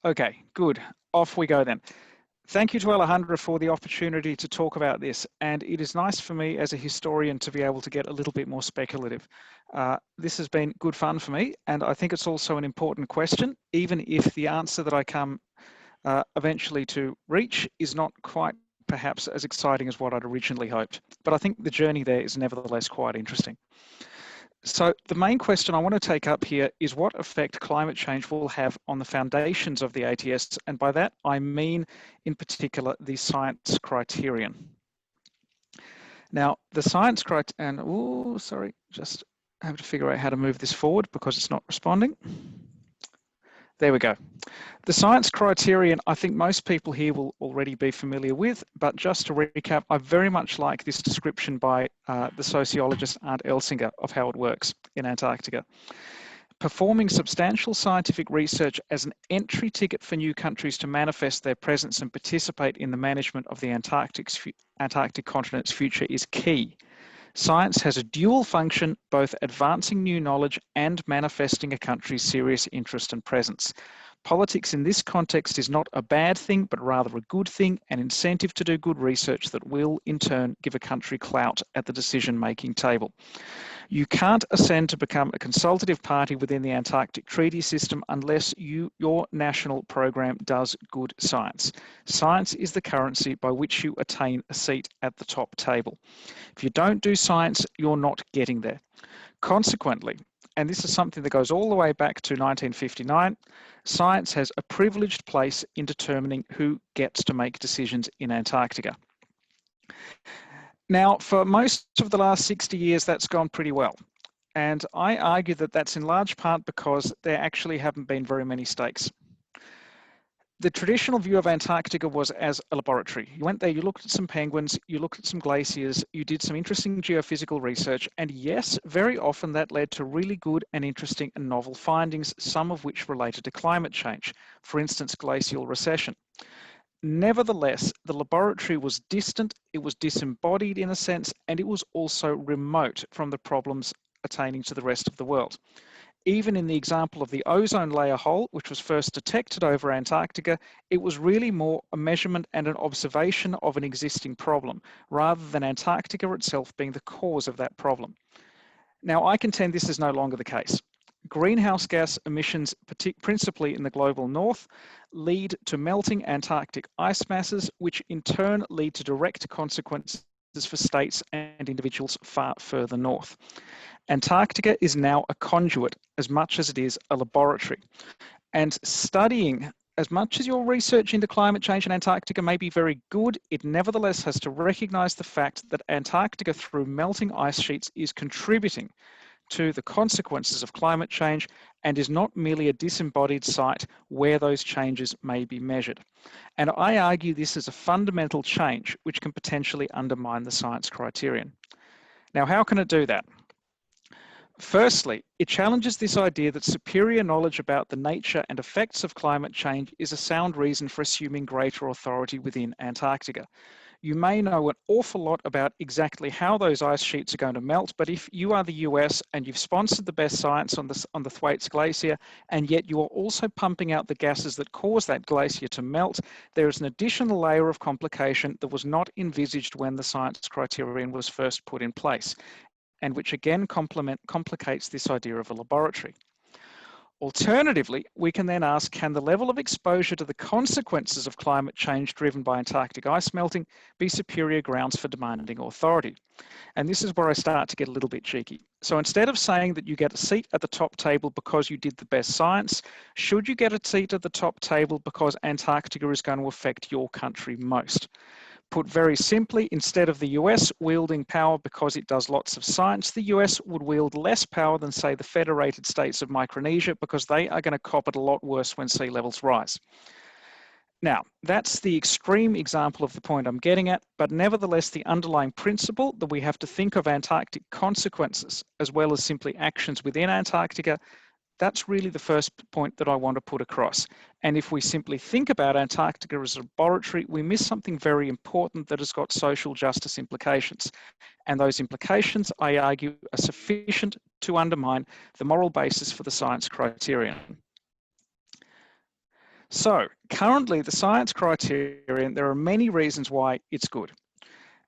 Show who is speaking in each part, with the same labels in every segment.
Speaker 1: Okay, good. Off we go then. Thank you to Alejandra for the opportunity to talk about this, and it is nice for me as a historian to be able to get a little bit more speculative. This has been good fun for me, and I think it's also an important question, even if the answer that I come eventually to reach is not quite perhaps as exciting as what I'd originally hoped. But I think the journey there is nevertheless quite interesting. So the main question I want to take up here is what effect climate change will have on the foundations of the ATS, and by that I mean in particular the science criterion. Now the science criterion, oh sorry, just have to figure out how to move this forward because it's not responding. There we go. The science criterion, I think most people here will already be familiar with, but just to recap, I very much like this description by the sociologist Arndt Elsinger of how it works in Antarctica. Performing substantial scientific research as an entry ticket for new countries to manifest their presence and participate in the management of the Antarctic continent's future is key. Science has a dual function, both advancing new knowledge and manifesting a country's serious interest and presence. Politics in this context is not a bad thing, but rather a good thing, an incentive to do good research that will, in turn, give a country clout at the decision-making table. You can't ascend to become a consultative party within the Antarctic Treaty System unless your national program does good science. Science is the currency by which you attain a seat at the top table. If you don't do science, you're not getting there. Consequently, and this is something that goes all the way back to 1959, science has a privileged place in determining who gets to make decisions in Antarctica. Now, for most of the last 60 years, that's gone pretty well. And I argue that that's in large part because there actually haven't been very many stakes. The traditional view of Antarctica was as a laboratory. You went there, you looked at some penguins, you looked at some glaciers, you did some interesting geophysical research, and yes, very often that led to really good and interesting and novel findings, some of which related to climate change, for instance, glacial recession. Nevertheless, the laboratory was distant, it was disembodied in a sense, and it was also remote from the problems attaining to the rest of the world. Even in the example of the ozone layer hole, which was first detected over Antarctica, it was really more a measurement and an observation of an existing problem, rather than Antarctica itself being the cause of that problem. Now, I contend this is no longer the case. Greenhouse gas emissions, principally in the global north, lead to melting Antarctic ice masses, which in turn lead to direct consequences for states and individuals far further north. Antarctica is now a conduit as much as it is a laboratory. And studying, as much as your research into climate change in Antarctica may be very good, it nevertheless has to recognize the fact that Antarctica, through melting ice sheets, is contributing to the consequences of climate change and is not merely a disembodied site where those changes may be measured. And I argue this is a fundamental change which can potentially undermine the science criterion. Now, how can it do that? Firstly, it challenges this idea that superior knowledge about the nature and effects of climate change is a sound reason for assuming greater authority within Antarctica. You may know an awful lot about exactly how those ice sheets are going to melt, but if you are the US and you've sponsored the best science on the Thwaites Glacier, and yet you are also pumping out the gases that cause that glacier to melt, there is an additional layer of complication that was not envisaged when the science criterion was first put in place, and which again complicates this idea of a laboratory. Alternatively, we can then ask, can the level of exposure to the consequences of climate change driven by Antarctic ice melting be superior grounds for demanding authority? And this is where I start to get a little bit cheeky. So instead of saying that you get a seat at the top table because you did the best science, should you get a seat at the top table because Antarctica is going to affect your country most? Put very simply, instead of the US wielding power because it does lots of science, the US would wield less power than, say, the Federated States of Micronesia because they are going to cop it a lot worse when sea levels rise. Now, that's the extreme example of the point I'm getting at, but nevertheless, the underlying principle that we have to think of Antarctic consequences as well as simply actions within Antarctica, that's really the first point that I want to put across. And if we simply think about Antarctica as a laboratory, we miss something very important that has got social justice implications. And those implications, I argue, are sufficient to undermine the moral basis for the science criterion. So currently the science criterion, there are many reasons why it's good.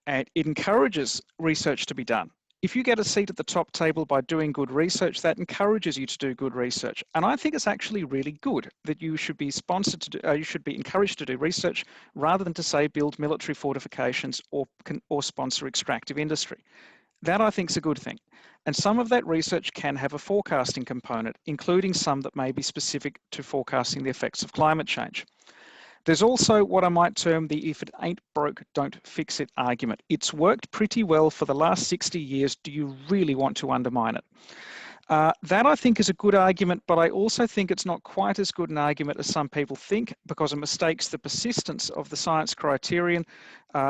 Speaker 1: And it encourages research to be done. If you get a seat at the top table by doing good research, that encourages you to do good research. And I think it's actually really good that you should be sponsored to do, you should be encouraged to do research rather than to say build military fortifications or sponsor extractive industry. That I think is a good thing. And some of that research can have a forecasting component, including some that may be specific to forecasting the effects of climate change. There's also what I might term the if it ain't broke, don't fix it argument. It's worked pretty well for the last 60 years. Do you really want to undermine it? That I think is a good argument, but I also think it's not quite as good an argument as some people think because it mistakes the persistence of the science criterion.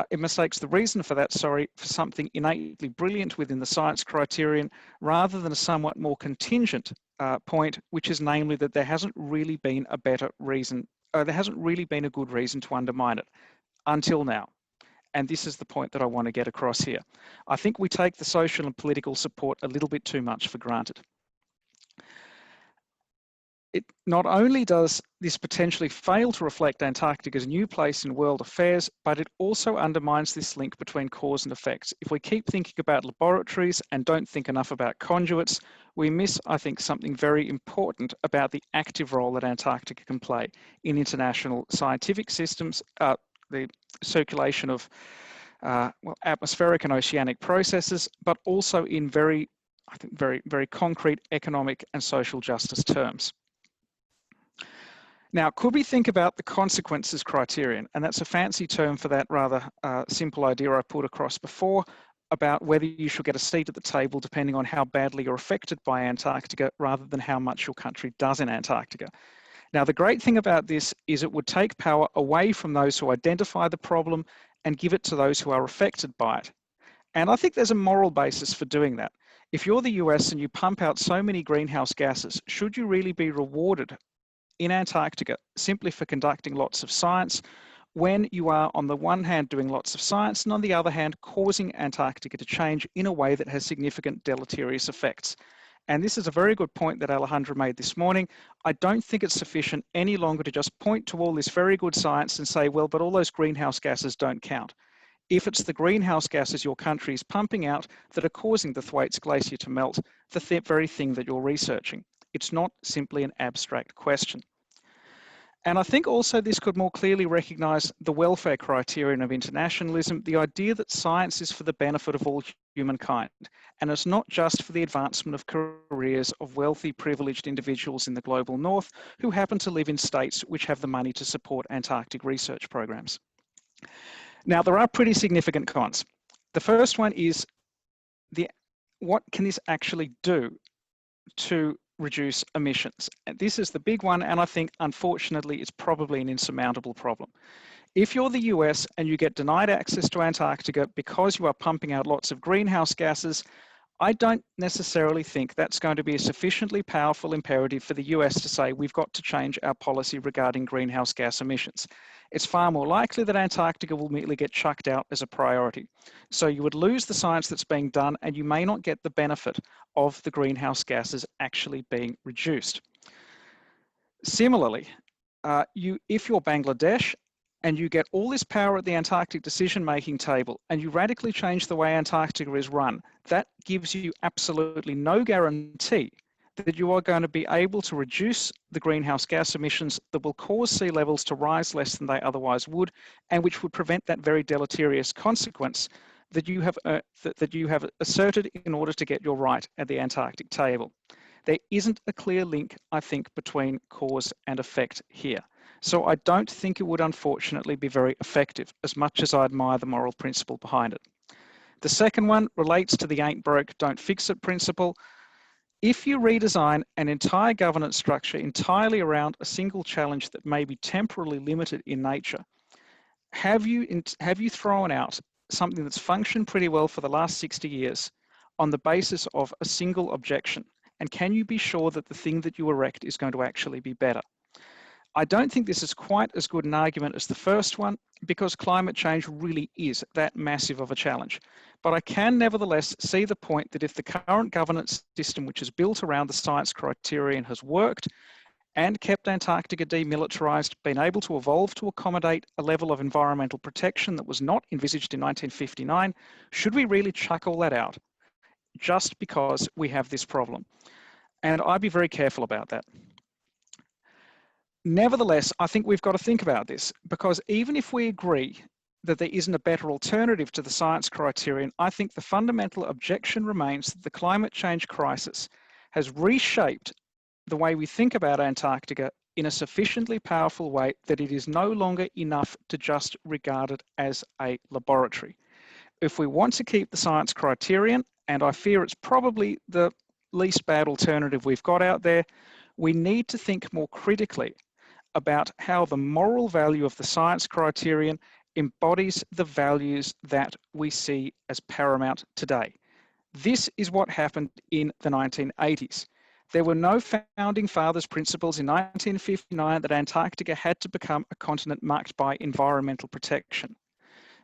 Speaker 1: It mistakes the reason for that, for something innately brilliant within the science criterion rather than a somewhat more contingent point, which is namely that there hasn't really been a better reason. There hasn't really been a good reason to undermine it until now. And this is the point that I want to get across here. I think we take the social and political support a little bit too much for granted. It not only does this potentially fail to reflect Antarctica's new place in world affairs, but it also undermines this link between cause and effects. If we keep thinking about laboratories and don't think enough about conduits, we miss, I think, something very important about the active role that Antarctica can play in international scientific systems, the circulation of atmospheric and oceanic processes, but also in very concrete economic and social justice terms. Now, could we think about the consequences criterion? And that's a fancy term for that rather simple idea I put across before about whether you should get a seat at the table depending on how badly you're affected by Antarctica rather than how much your country does in Antarctica. Now, the great thing about this is it would take power away from those who identify the problem and give it to those who are affected by it. And I think there's a moral basis for doing that. If you're the US and you pump out so many greenhouse gases, should you really be rewarded in Antarctica simply for conducting lots of science when you are on the one hand doing lots of science and on the other hand causing Antarctica to change in a way that has significant deleterious effects? And this is a very good point that Alejandra made this morning. I don't think it's sufficient any longer to just point to all this very good science and say, well, but all those greenhouse gases don't count. If it's the greenhouse gases your country is pumping out that are causing the Thwaites Glacier to melt, the very thing that you're researching. It's not simply an abstract question. And I think also this could more clearly recognise the welfare criterion of internationalism, the idea that science is for the benefit of all humankind, and it's not just for the advancement of careers of wealthy, privileged individuals in the global north who happen to live in states which have the money to support Antarctic research programs. Now, there are pretty significant cons. The first one is what can this actually do to reduce emissions? And this is the big one, and I think unfortunately it's probably an insurmountable problem. If you're the US and you get denied access to Antarctica because you are pumping out lots of greenhouse gases, I don't necessarily think that's going to be a sufficiently powerful imperative for the US to say we've got to change our policy regarding greenhouse gas emissions. It's far more likely that Antarctica will immediately get chucked out as a priority. So you would lose the science that's being done and you may not get the benefit of the greenhouse gases actually being reduced. Similarly, if you're Bangladesh and you get all this power at the Antarctic decision-making table and you radically change the way Antarctica is run, that gives you absolutely no guarantee that you are going to be able to reduce the greenhouse gas emissions that will cause sea levels to rise less than they otherwise would, and which would prevent that very deleterious consequence that you have asserted in order to get your right at the Antarctic table. There isn't a clear link, I think, between cause and effect here. So I don't think it would unfortunately be very effective, as much as I admire the moral principle behind it. The second one relates to the ain't broke, don't fix it principle. If you redesign an entire governance structure entirely around a single challenge that may be temporarily limited in nature, have you thrown out something that's functioned pretty well for the last 60 years on the basis of a single objection? And can you be sure that the thing that you erect is going to actually be better? I don't think this is quite as good an argument as the first one because climate change really is that massive of a challenge. But I can nevertheless see the point that if the current governance system, which is built around the science criterion, has worked, and kept Antarctica demilitarized, been able to evolve to accommodate a level of environmental protection that was not envisaged in 1959, should we really chuck all that out just because we have this problem? And I'd be very careful about that. Nevertheless, I think we've got to think about this, because even if we agree that there isn't a better alternative to the science criterion, I think the fundamental objection remains that the climate change crisis has reshaped the way we think about Antarctica in a sufficiently powerful way that it is no longer enough to just regard it as a laboratory. If we want to keep the science criterion, and I fear it's probably the least bad alternative we've got out there, we need to think more critically about how the moral value of the science criterion embodies the values that we see as paramount today. This is what happened in the 1980s. There were no founding fathers' principles in 1959 that Antarctica had to become a continent marked by environmental protection.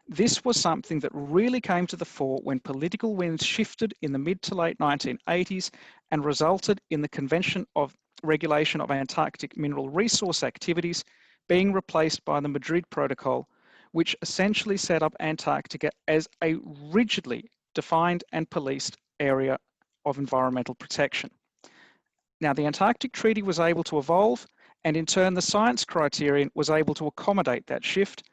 Speaker 1: This was something that really came to the fore when political winds shifted in the mid to late 1980s and resulted in the Convention of Regulation of Antarctic Mineral Resource Activities being replaced by the Madrid Protocol, which essentially set up Antarctica as a rigidly defined and policed area of environmental protection. Now, the Antarctic Treaty was able to evolve, and in turn, the science criterion was able to accommodate that shift.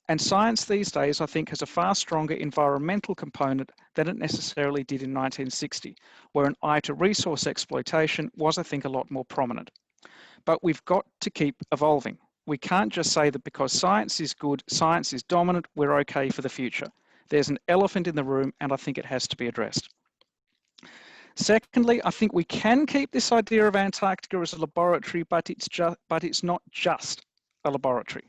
Speaker 1: And science these days, I think, has a far stronger environmental component than it necessarily did in 1960, where an eye to resource exploitation was, I think, a lot more prominent. But we've got to keep evolving. We can't just say that because science is good, science is dominant, we're okay for the future. There's an elephant in the room, and I think it has to be addressed. Secondly, I think we can keep this idea of Antarctica as a laboratory, but it's not just a laboratory.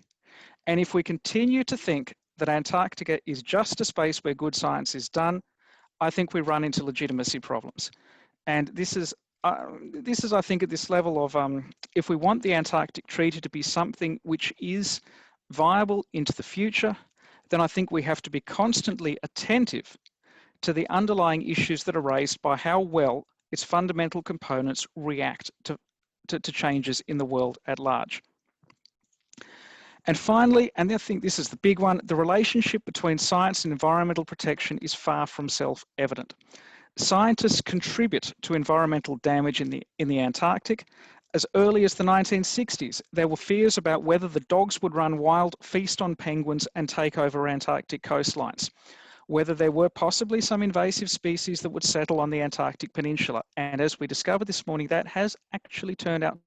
Speaker 1: And if we continue to think that Antarctica is just a space where good science is done, I think we run into legitimacy problems. And this is, I think, at this level of, if we want the Antarctic Treaty to be something which is viable into the future, then I think we have to be constantly attentive to the underlying issues that are raised by how well its fundamental components react to changes in the world at large. And finally, and I think this is the big one, the relationship between science and environmental protection is far from self-evident. Scientists contribute to environmental damage in the Antarctic. As early as the 1960s, there were fears about whether the dogs would run wild, feast on penguins, and take over Antarctic coastlines, whether there were possibly some invasive species that would settle on the Antarctic Peninsula. And as we discovered this morning, that has actually turned out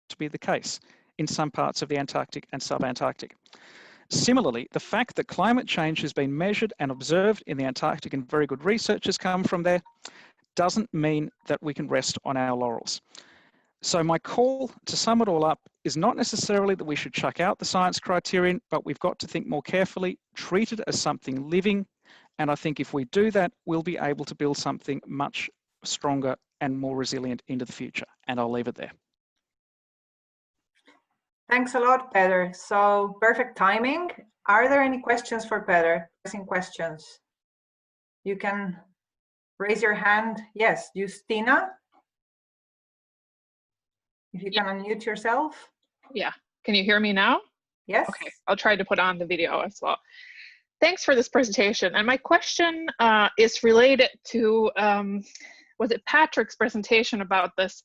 Speaker 1: to be the case in some parts of the Antarctic and subantarctic. Similarly, the fact that climate change has been measured and observed in the Antarctic, and very good research has come from there, doesn't mean that we can rest on our laurels. So my call, to sum it all up, is not necessarily that we should chuck out the science criterion, but we've got to think more carefully, treat it as something living, and I think if we do that, we'll be able to build something much stronger and more resilient into the future. And I'll leave it there.
Speaker 2: Thanks a lot, Peter. So perfect timing. Are there any questions for Peter? Pressing questions. You can raise your hand. Yes, Justina. If you can unmute yourself.
Speaker 3: Yeah. Can you hear me now?
Speaker 2: Yes.
Speaker 3: Okay. I'll try to put on the video as well. Thanks for this presentation. And my question is related to, was it Patrick's presentation about this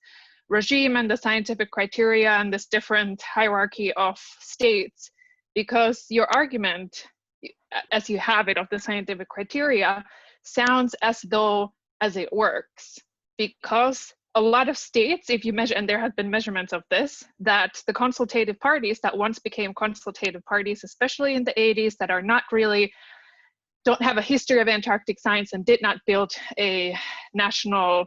Speaker 3: regime and the scientific criteria and this different hierarchy of states? Because your argument, as you have it, of the scientific criteria sounds as though as it works, because a lot of states, if you measure, and there have been measurements of this, that the consultative parties that once became consultative parties, especially in the 80s, that are not really, don't have a history of Antarctic science and did not build a national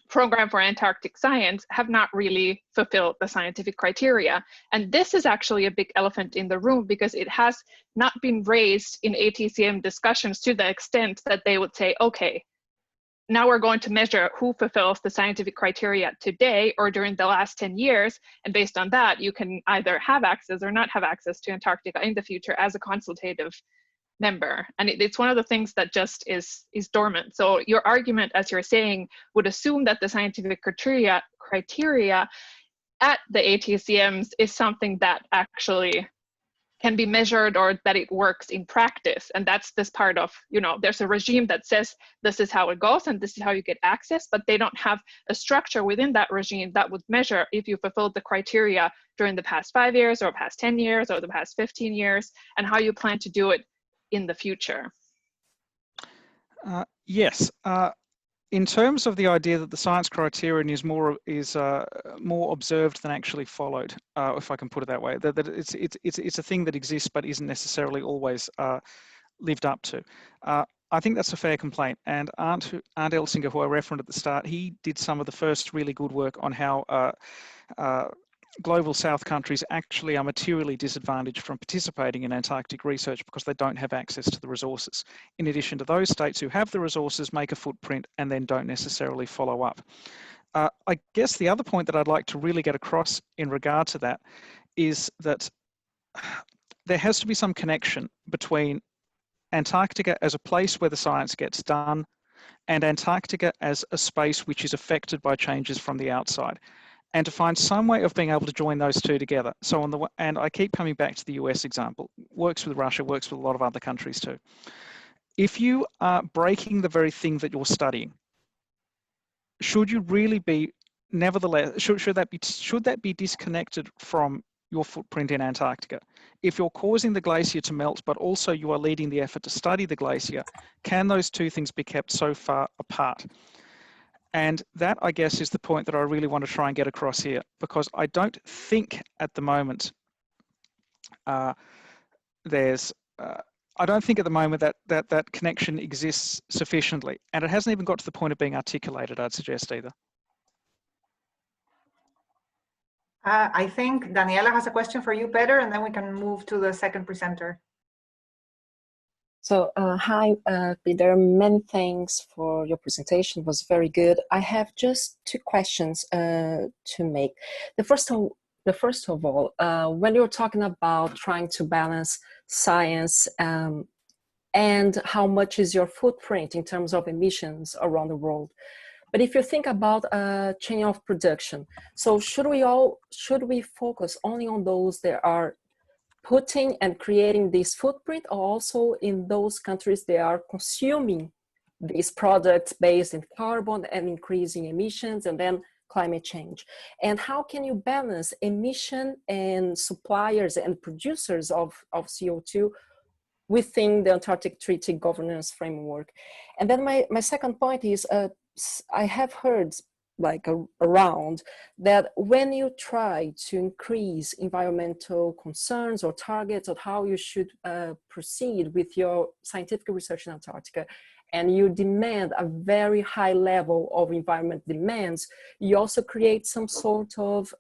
Speaker 3: program for Antarctic science, have not really fulfilled the scientific criteria. And this is actually a big elephant in the room, because it has not been raised in ATCM discussions to the extent that they would say, okay, now we're going to measure who fulfills the scientific criteria today or during the last 10 years. And based on that, you can either have access or not have access to Antarctica in the future as a consultative member. And it's one of the things that just is dormant. So your argument, as you're saying, would assume that the scientific criteria at the ATCMs is something that actually can be measured, or that it works in practice. And that's this part of, you know, there's a regime that says this is how it goes and this is how you get access, but they don't have a structure within that regime that would measure if you fulfilled the criteria during the past 5 years or past 10 years or the past 15 years, and how you plan to do it in the future.
Speaker 1: Yes. In terms of the idea that the science criterion is more observed than actually followed, if I can put it that way, that it's a thing that exists but isn't necessarily always lived up to. I think that's a fair complaint. And Arndt Elsinger, who I referenced at the start, he did some of the first really good work on how global south countries actually are materially disadvantaged from participating in Antarctic research because they don't have access to the resources. In addition to those states who have the resources, make a footprint and then don't necessarily follow up. I guess the other point that I'd like to really get across in regard to that is that there has to be some connection between Antarctica as a place where the science gets done and Antarctica as a space which is affected by changes from the outside, and to find some way of being able to join those two together. So and I keep coming back to the US example, works with Russia, works with a lot of other countries too. If you are breaking the very thing that you're studying, should you really be, nevertheless, should that be disconnected from your footprint in Antarctica? If you're causing the glacier to melt, but also you are leading the effort to study the glacier, can those two things be kept so far apart? And that, I guess, is the point that I really want to try and get across here, because I don't think at the moment I don't think at the moment that connection exists sufficiently, and it hasn't even got to the point of being articulated, I'd suggest, either.
Speaker 2: I think Daniela has a question for you, Peter, and then we can move to the second presenter.
Speaker 4: So, hi, Peter, many thanks for your presentation. It was very good. I have just two questions to make. The first of all, when you're talking about trying to balance science and how much is your footprint in terms of emissions around the world, but if you think about a chain of production, so should we focus only on those that are putting and creating this footprint, or also in those countries that are consuming these products based in carbon and increasing emissions and then climate change? And how can you balance emission and suppliers and producers of CO2 within the Antarctic Treaty governance framework? And then my second point is, I have heard around that when you try to increase environmental concerns or targets of how you should proceed with your scientific research in Antarctica, and you demand a very high level of environment demands, you also create some sort of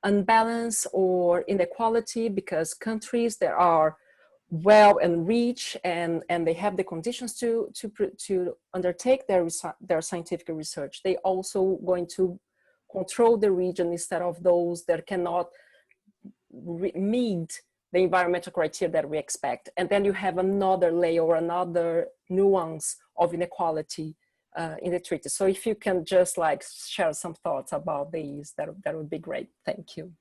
Speaker 4: unbalance or inequality, because countries that are well and rich and they have the conditions to undertake their scientific research, they also going to control the region instead of those that cannot meet the environmental criteria that we expect. And then you have another layer or another nuance of inequality in the treaty. So if you can just share some thoughts about these, that would be great. Thank you.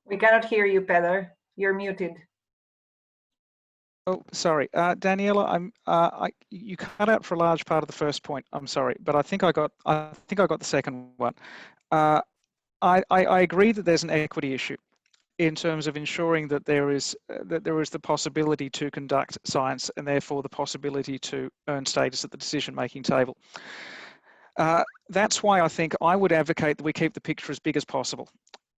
Speaker 2: We cannot hear you, Peter. You're muted.
Speaker 1: Oh, sorry, Daniela. You cut out for a large part of the first point. I'm sorry, but I think I got the second one. I agree that there's an equity issue in terms of ensuring that there is the possibility to conduct science and therefore the possibility to earn status at the decision-making table. That's why I think I would advocate that we keep the picture as big as possible,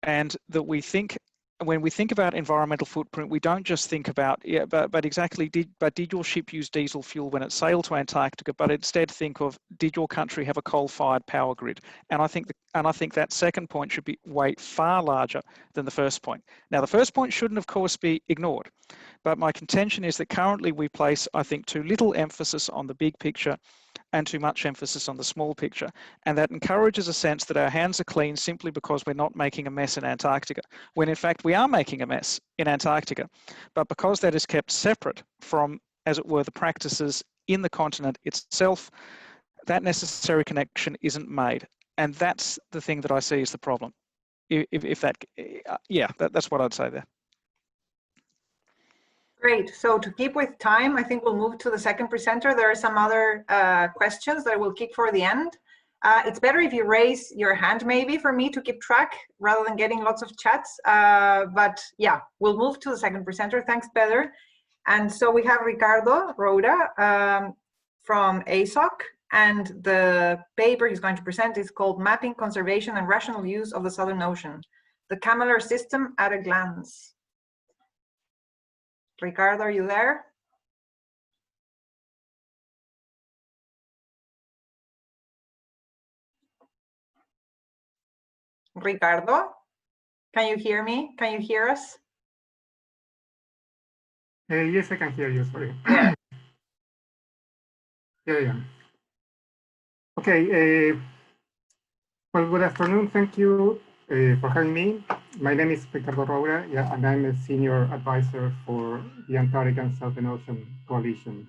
Speaker 1: and that we think, when we think about environmental footprint, we don't just think about, did your ship use diesel fuel when it sailed to Antarctica, but instead think of, did your country have a coal-fired power grid? And I think that second point should be way far larger than the first point. Now, the first point shouldn't, of course, be ignored, but my contention is that currently we place, I think, too little emphasis on the big picture and too much emphasis on the small picture. And that encourages a sense that our hands are clean simply because we're not making a mess in Antarctica, when in fact we are making a mess in Antarctica. But because that is kept separate from, as it were, the practices in the continent itself, that necessary connection isn't made. And that's the thing that I see as the problem. If that, yeah, that's what I'd say there.
Speaker 2: Great. So to keep with time, I think we'll move to the second presenter. There are some other questions that I will keep for the end. It's better if you raise your hand maybe for me to keep track rather than getting lots of chats. But yeah, we'll move to the second presenter. Thanks, Pedro. And so we have Ricardo Roura from ASOC, and the paper he's going to present is called Mapping Conservation and Rational Use of the Southern Ocean, the Camellar System at a Glance. Ricardo, are you there? Ricardo, can you hear me? Can you hear us?
Speaker 5: Yes, I can hear you, sorry.
Speaker 2: Yeah.
Speaker 5: Yeah. Okay, well, good afternoon. Thank you for having me. My name is Ricardo Roura, and I'm a senior advisor for the Antarctic and Southern Ocean Coalition.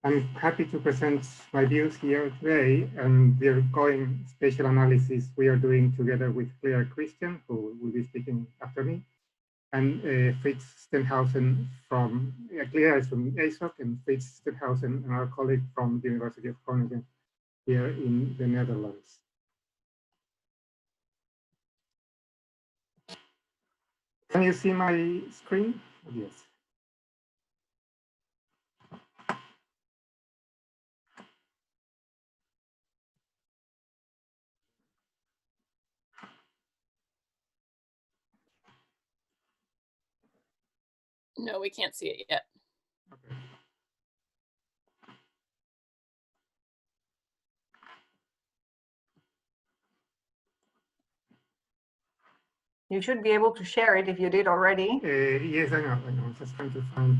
Speaker 5: I'm happy to present my views here today and the ongoing spatial analysis we are doing together with Claire Christian, who will be speaking after me, and Fritz Stenhausen from, Claire is from ASOC, and Fritz Stenhausen, and our colleague from the University of Groningen here in the Netherlands. Can you see my screen? Yes.
Speaker 6: No, we can't see it yet.
Speaker 5: Okay.
Speaker 2: You should be able to share it if you did already.
Speaker 5: Yes, I know. I'm just trying to find.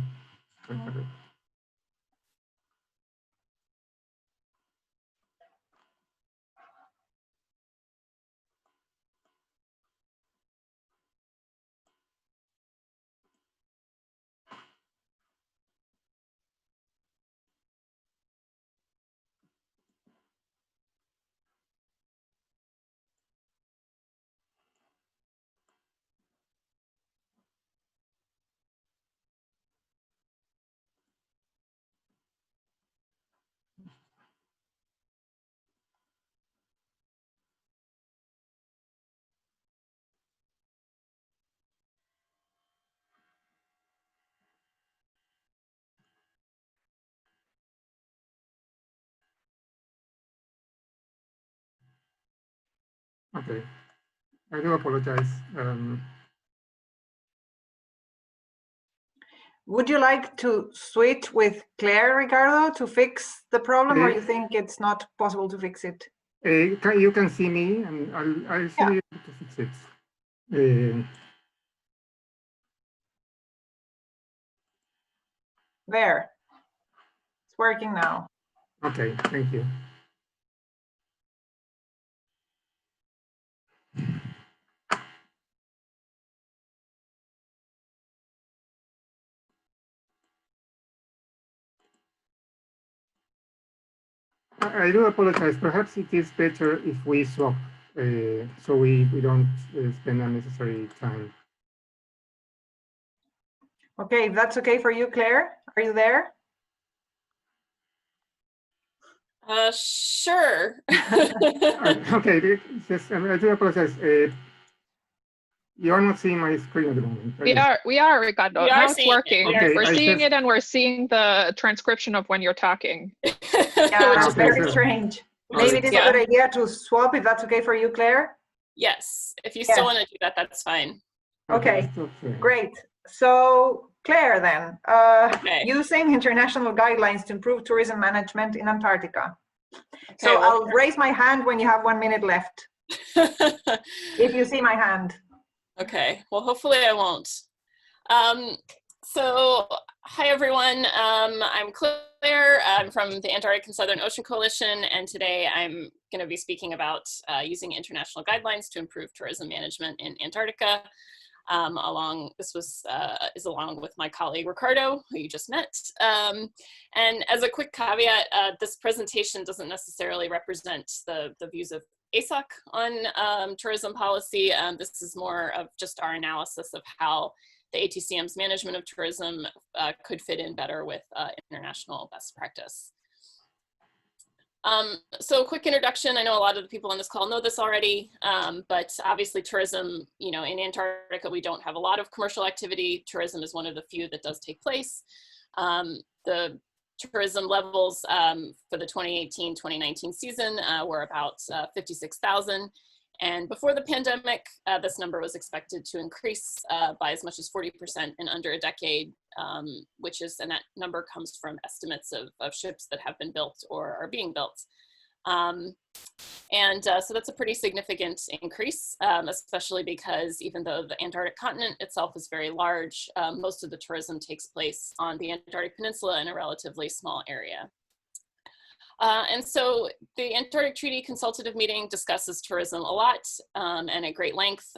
Speaker 5: Okay, I do apologize.
Speaker 2: Would you like to switch with Claire, Ricardo, to fix the problem, or you think it's not possible to fix it?
Speaker 5: You can see me, and I'll see you to fix it.
Speaker 2: There. It's working now.
Speaker 5: Okay, thank you. I do apologize. Perhaps it is better if we swap, so we don't spend unnecessary time.
Speaker 2: Okay, if that's okay for you, Claire, are you there?
Speaker 6: Sure.
Speaker 5: Okay, just, I do apologize. You are not seeing my screen at the moment.
Speaker 3: We are, Ricardo.
Speaker 6: We are
Speaker 3: now it's working.
Speaker 5: Okay,
Speaker 3: we're seeing it, and we're seeing the transcription of when you're talking.
Speaker 2: Yeah,
Speaker 6: Which is
Speaker 2: very strange. Maybe it is a good idea to swap, if that's okay for you, Claire.
Speaker 6: Yes, if you still want to do that, that's fine.
Speaker 2: Okay, great. So Claire then, using international guidelines to improve tourism management in Antarctica.
Speaker 6: Okay,
Speaker 2: so I'll raise my hand when you have 1 minute left. If you see my hand.
Speaker 6: Okay, well, hopefully I won't. So, hi everyone, I'm Claire, I'm from the Antarctic and Southern Ocean Coalition, and today I'm going to be speaking about using international guidelines to improve tourism management in Antarctica. This is along with my colleague Ricardo, who you just met. And as a quick caveat, this presentation doesn't necessarily represent the views of ASOC on tourism policy. This is more of just our analysis of how the ATCM's management of tourism could fit in better with international best practice. So a quick introduction. I know a lot of the people on this call know this already, but obviously tourism, in Antarctica, we don't have a lot of commercial activity. Tourism is one of the few that does take place. The tourism levels for the 2018-2019 season were about 56,000. And before the pandemic, this number was expected to increase by as much as 40% in under a decade, and that number comes from estimates of ships that have been built or are being built. So that's a pretty significant increase, especially because even though the Antarctic continent itself is very large, most of the tourism takes place on the Antarctic Peninsula in a relatively small area. And so the Antarctic Treaty Consultative Meeting discusses tourism a lot and at great length,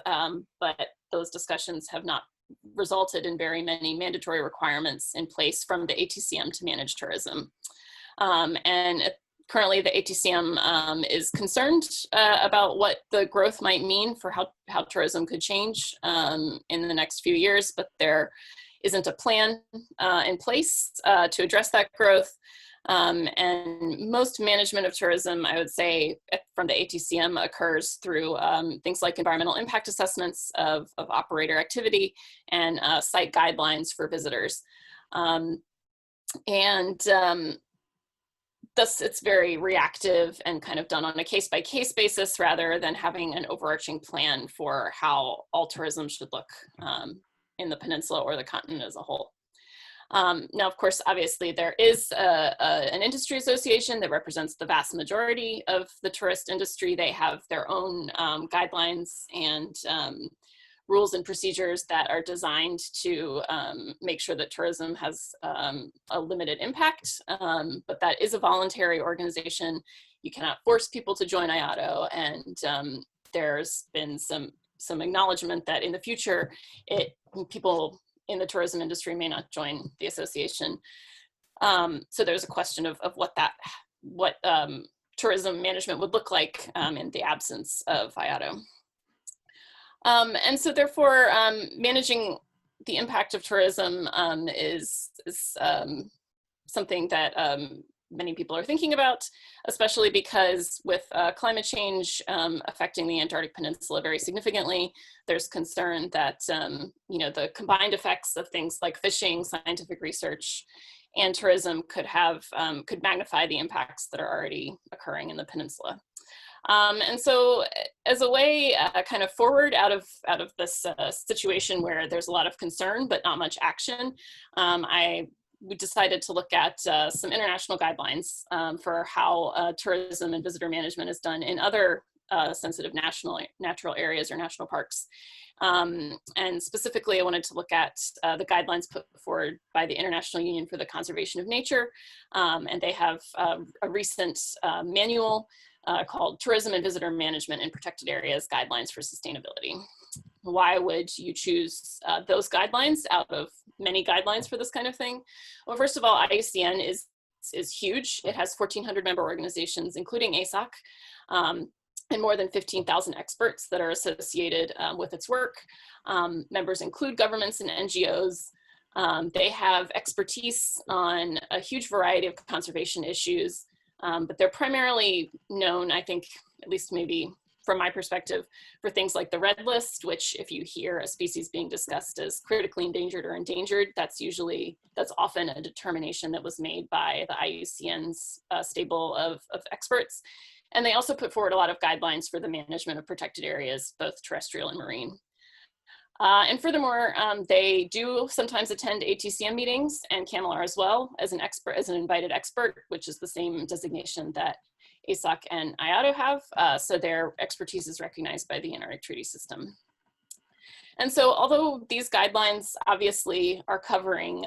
Speaker 6: but those discussions have not resulted in very many mandatory requirements in place from the ATCM to manage tourism. Currently the ATCM is concerned about what the growth might mean for how tourism could change in the next few years, but there isn't a plan in place to address that growth. And most management of tourism, I would say, from the ATCM occurs through things like environmental impact assessments of operator activity and site guidelines for visitors. Thus, it's very reactive and kind of done on a case-by-case basis rather than having an overarching plan for how all tourism should look in the peninsula or the continent as a whole. Now, of course, obviously there is an industry association that represents the vast majority of the tourist industry. They have their own guidelines and rules and procedures that are designed to make sure that tourism has a limited impact, but that is a voluntary organization. You cannot force people to join IATO, and there's been some acknowledgement that in the future, people in the tourism industry may not join the association. So there's a question of what tourism management would look like in the absence of IATO. And so therefore, managing the impact of tourism is something that many people are thinking about, especially because with climate change affecting the Antarctic Peninsula very significantly, there's concern that the combined effects of things like fishing, scientific research, and tourism could magnify the impacts that are already occurring in the peninsula. And so as a way kind of forward out of this situation where there's a lot of concern but not much action, we decided to look at some international guidelines for how tourism and visitor management is done in other sensitive natural areas or national parks. And specifically, I wanted to look at the guidelines put forward by the International Union for the Conservation of Nature. And they have a recent manual called Tourism and Visitor Management in Protected Areas Guidelines for Sustainability. Why would you choose those guidelines out of many guidelines for this kind of thing? Well, first of all, IUCN is huge. It has 1,400 member organizations, including ASOC, and more than 15,000 experts that are associated with its work. Members include governments and NGOs. They have expertise on a huge variety of conservation issues, but they're primarily known, I think, at least maybe from my perspective, for things like the red list, which if you hear a species being discussed as critically endangered or endangered, that's often a determination that was made by the IUCN's stable of experts. And they also put forward a lot of guidelines for the management of protected areas, both terrestrial and marine. And furthermore, they do sometimes attend ATCM meetings and CAMLR as well as an invited expert, which is the same designation that ASOC and IATO have, so their expertise is recognized by the Antarctic Treaty System. And so although these guidelines obviously are covering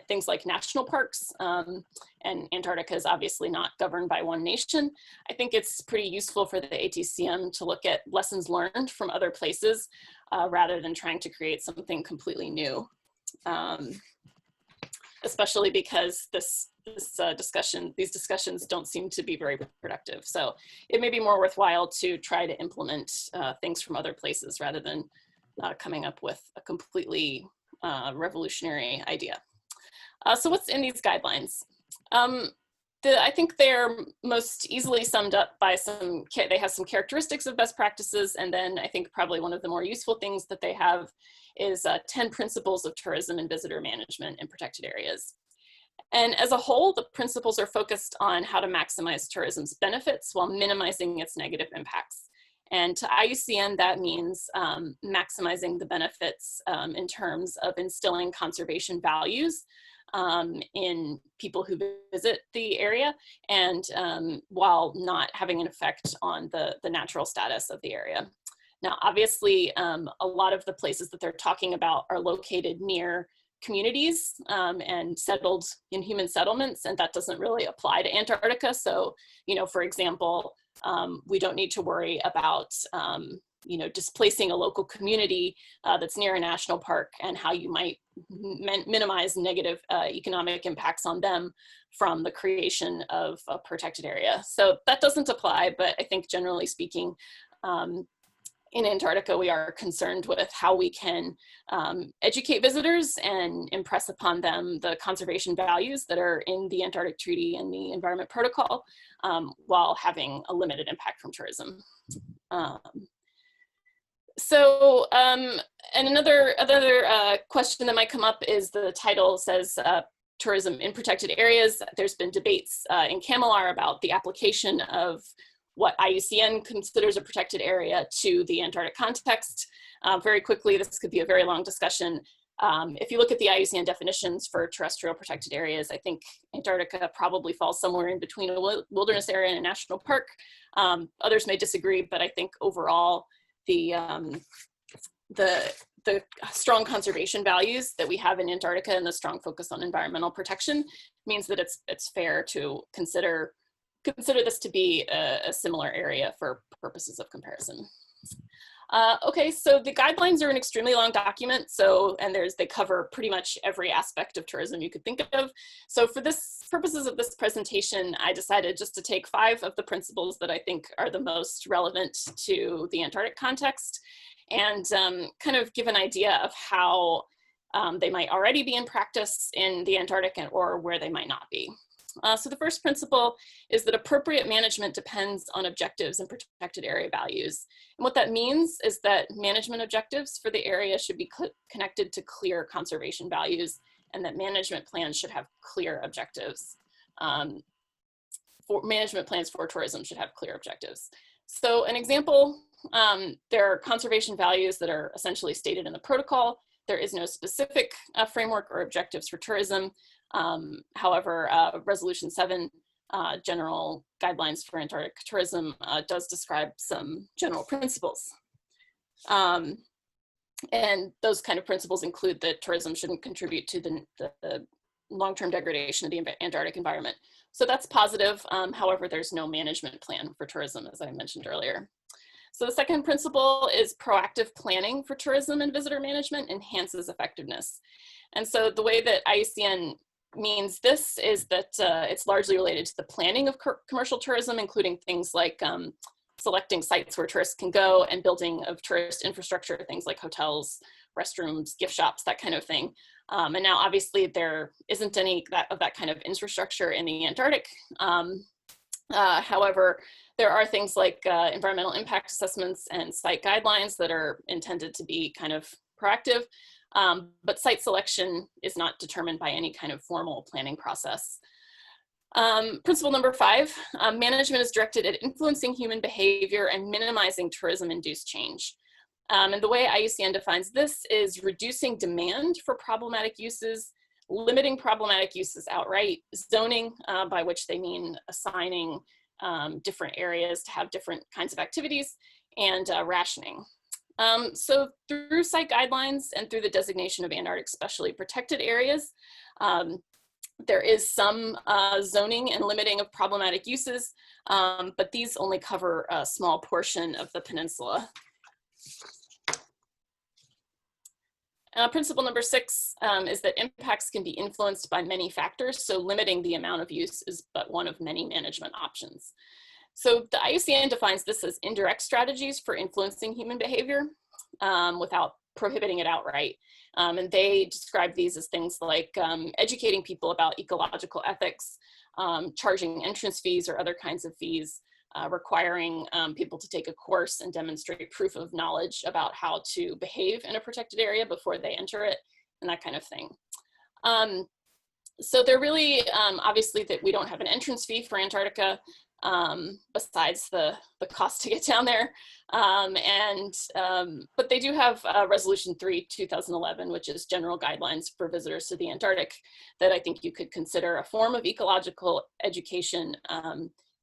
Speaker 6: things like national parks, and Antarctica is obviously not governed by one nation, I think it's pretty useful for the ATCM to look at lessons learned from other places rather than trying to create something completely new. Especially because these discussions don't seem to be very productive. So it may be more worthwhile to try to implement things from other places rather than coming up with a completely revolutionary idea. So what's in these guidelines? I think they're most easily summed up by they have some characteristics of best practices, and then I think probably one of the more useful things that they have is 10 principles of tourism and visitor management in protected areas. And as a whole, the principles are focused on how to maximize tourism's benefits while minimizing its negative impacts. And to IUCN, that means maximizing the benefits in terms of instilling conservation values in people who visit the area, and while not having an effect on the natural status of the area. Now, obviously, a lot of the places that they're talking about are located near communities and settled in human settlements, and that doesn't really apply to Antarctica. So, you know, for example, we don't need to worry about you know, displacing a local community that's near a national park and how you might minimize negative economic impacts on them from the creation of a protected area. So that doesn't apply, but I think generally speaking, in Antarctica, we are concerned with how we can educate visitors and impress upon them the conservation values that are in the Antarctic Treaty and the Environment Protocol while having a limited impact from tourism. And another question that might come up is the title says tourism in protected areas. There's been debates in CAMLR about the application of what IUCN considers a protected area to the Antarctic context. Very quickly, this could be a very long discussion. If you look at the IUCN definitions for terrestrial protected areas, I think Antarctica probably falls somewhere in between a wilderness area and a national park. Others may disagree, but I think overall, the strong conservation values that we have in Antarctica and the strong focus on environmental protection means that it's fair to consider this to be a similar area for purposes of comparison. Okay, so the guidelines are an extremely long document, and they cover pretty much every aspect of tourism you could think of. So for purposes of this presentation, I decided just to take 5 of the principles that I think are the most relevant to the Antarctic context and kind of give an idea of how they might already be in practice in the Antarctic or where they might not be. So the first principle is that appropriate management depends on objectives and protected area values. And what that means is that management objectives for the area should be connected to clear conservation values, and that management plans should have clear objectives. Management plans for tourism should have clear objectives. So an example, there are conservation values that are essentially stated in the protocol. There is no specific framework or objectives for tourism. However, Resolution 7, General Guidelines for Antarctic Tourism, does describe some general principles. And those kind of principles include that tourism shouldn't contribute to the long-term degradation of the Antarctic environment. So that's positive. However, there's no management plan for tourism, as I mentioned earlier. So the second principle is proactive planning for tourism and visitor management enhances effectiveness. And so the way that IUCN means this is that it's largely related to the planning of commercial tourism, including things like selecting sites where tourists can go and building of tourist infrastructure, things like hotels, restrooms, gift shops, that kind of thing. And now obviously there isn't any of that kind of infrastructure in the Antarctic. However, there are things like environmental impact assessments and site guidelines that are intended to be kind of proactive. But site selection is not determined by any kind of formal planning process. Principle number 5, management is directed at influencing human behavior and minimizing tourism-induced change. And the way IUCN defines this is reducing demand for problematic uses, limiting problematic uses outright, zoning, by which they mean assigning different areas to have different kinds of activities, and rationing. So through site guidelines and through the designation of Antarctic specially protected areas, there is some zoning and limiting of problematic uses, but these only cover a small portion of the peninsula. Principle number 6 is that impacts can be influenced by many factors, so limiting the amount of use is but one of many management options. So the IUCN defines this as indirect strategies for influencing human behavior without prohibiting it outright. And they describe these as things like educating people about ecological ethics, charging entrance fees or other kinds of fees, requiring people to take a course and demonstrate proof of knowledge about how to behave in a protected area before they enter it, and that kind of thing. So they're really, obviously that we don't have an entrance fee for Antarctica, besides the cost to get down there. But they do have Resolution 3, 2011, which is general guidelines for visitors to the Antarctic that I think you could consider a form of ecological education.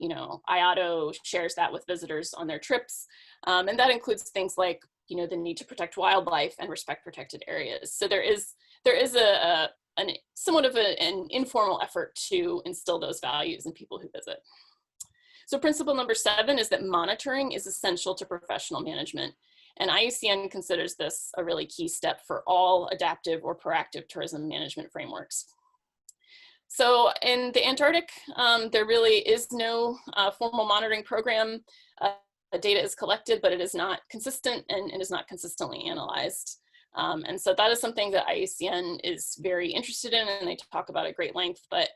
Speaker 6: You know, IATO shares that with visitors on their trips. And that includes things like, you know, the need to protect wildlife and respect protected areas. So there is somewhat of an informal effort to instill those values in people who visit. So principle number 7 is that monitoring is essential to professional management. And IUCN considers this a really key step for all adaptive or proactive tourism management frameworks. So in the Antarctic, there really is no formal monitoring program. Data is collected, but it is not consistent and it is not consistently analyzed. And so that is something that IUCN is very interested in, and they talk about at great length, but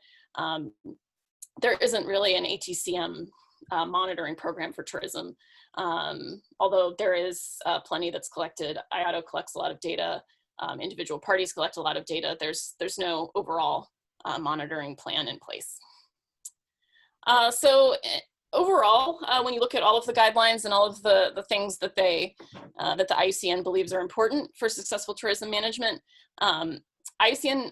Speaker 6: there isn't really an ATCM monitoring program for tourism. Although there is plenty that's collected. IATO collects a lot of data. Individual parties collect a lot of data. There's no overall monitoring plan in place. So overall, when you look at all of the guidelines and all of the things that that the IUCN believes are important for successful tourism management, IUCN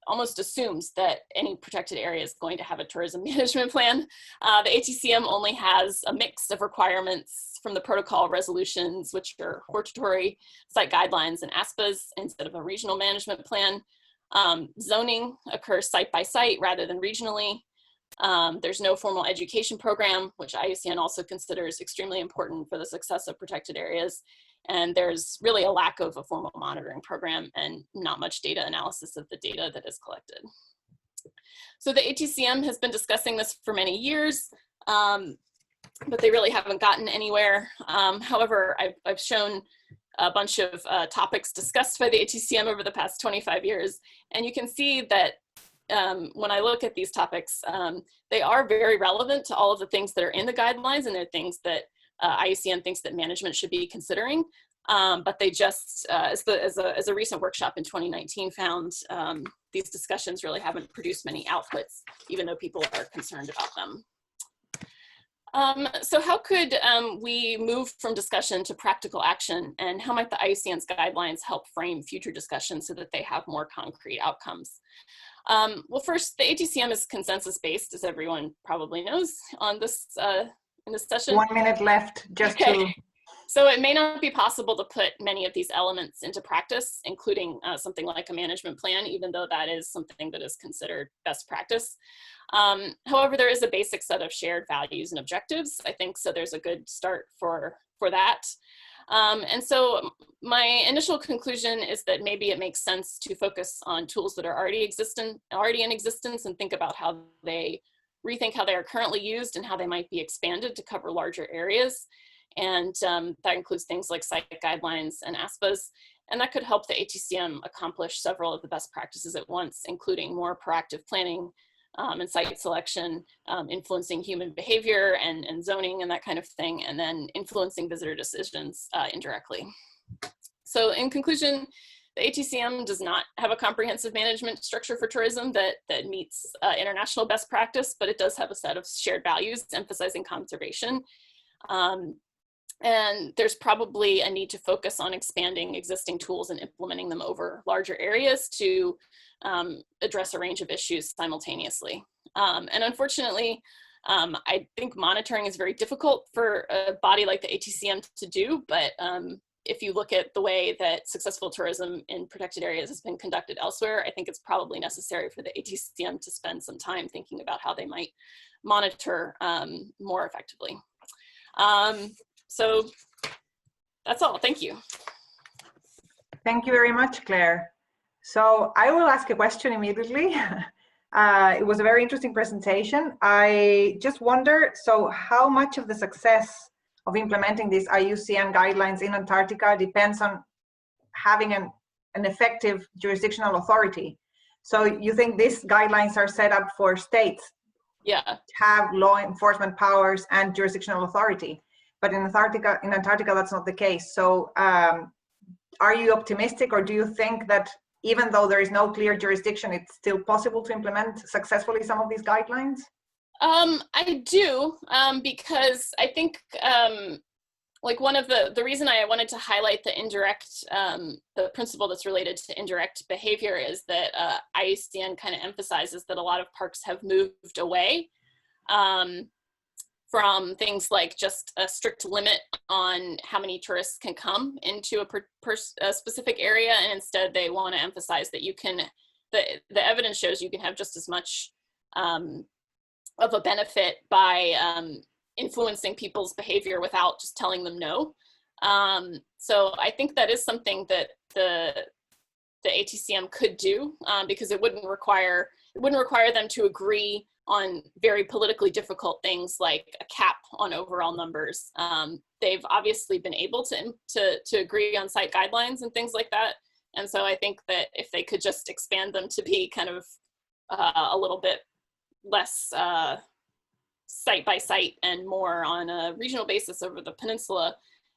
Speaker 6: almost assumes that any protected area is going to have a tourism management plan. The ATCM only has a mix of requirements from the protocol resolutions, which are hortatory site guidelines and ASPAs instead of a regional management plan. Zoning occurs site by site rather than regionally. There's no formal education program, which IUCN also considers extremely important for the success of protected areas. And there's really a lack of a formal monitoring program and not much data analysis of the data that is collected. So the ATCM has been discussing this for many years, but they really haven't gotten anywhere. However, I've shown a bunch of topics discussed by the ATCM over the past 25 years. And you can see that when I look at these topics, they are very relevant to all of the things that are in the guidelines, and they're things that IUCN thinks that management should be considering. But they just, as a recent workshop in 2019 found, these discussions really haven't produced many outputs, even though people are concerned about them. So how could we move from discussion to practical action, and how might the IUCN's guidelines help frame future discussions so that they have more concrete outcomes? Well, first, the ATCM is consensus-based, as everyone probably knows on this in this session.
Speaker 2: 1 minute left, just
Speaker 6: okay. So it may not be possible to put many of these elements into practice, including something like a management plan, even though that is something that is considered best practice. However, there is a basic set of shared values and objectives, I think, so there's a good start for that. And so my initial conclusion is that maybe it makes sense to focus on tools that are already in existence and think about how they rethink how they are currently used and how they might be expanded to cover larger areas. And that includes things like site guidelines and ASPAs. And that could help the ATCM accomplish several of the best practices at once, including more proactive planning and site selection, influencing human behavior and zoning and that kind of thing, and then influencing visitor decisions indirectly. So in conclusion, the ATCM does not have a comprehensive management structure for tourism that meets international best practice, but it does have a set of shared values emphasizing conservation. And there's probably a need to focus on expanding existing tools and implementing them over larger areas to address a range of issues simultaneously. And unfortunately, I think monitoring is very difficult for a body like the ATCM to do, but if you look at the way that successful tourism in protected areas has been conducted elsewhere, I think it's probably necessary for the ATCM to spend some time thinking about how they might monitor more effectively. So that's all. Thank you.
Speaker 2: Thank you very much, Claire. So I will ask a question immediately. It was a very interesting presentation. I just wonder, so how much of the success of implementing these IUCN guidelines in Antarctica depends on having an effective jurisdictional authority? So you think these guidelines are set up for states to have law enforcement powers and jurisdictional authority, but in Antarctica that's not the case. So are you optimistic, or do you think that even though there is no clear jurisdiction, it's still possible to implement successfully some of these guidelines?
Speaker 6: I do, because I think like one of the reason I wanted to highlight the indirect, the principle that's related to indirect behavior is that IUCN kind of emphasizes that a lot of parks have moved away from things like just a strict limit on how many tourists can come into a specific area, and instead they want to emphasize that you can, the evidence shows you can have just as much of a benefit by influencing people's behavior without just telling them no. So I think that is something that the ATCM could do, because it wouldn't require them to agree on very politically difficult things like a cap on overall numbers. They've obviously been able to agree on site guidelines and things like that. And so I think that if they could just expand them to be kind of a little bit less site by site and more on a regional basis over the peninsula,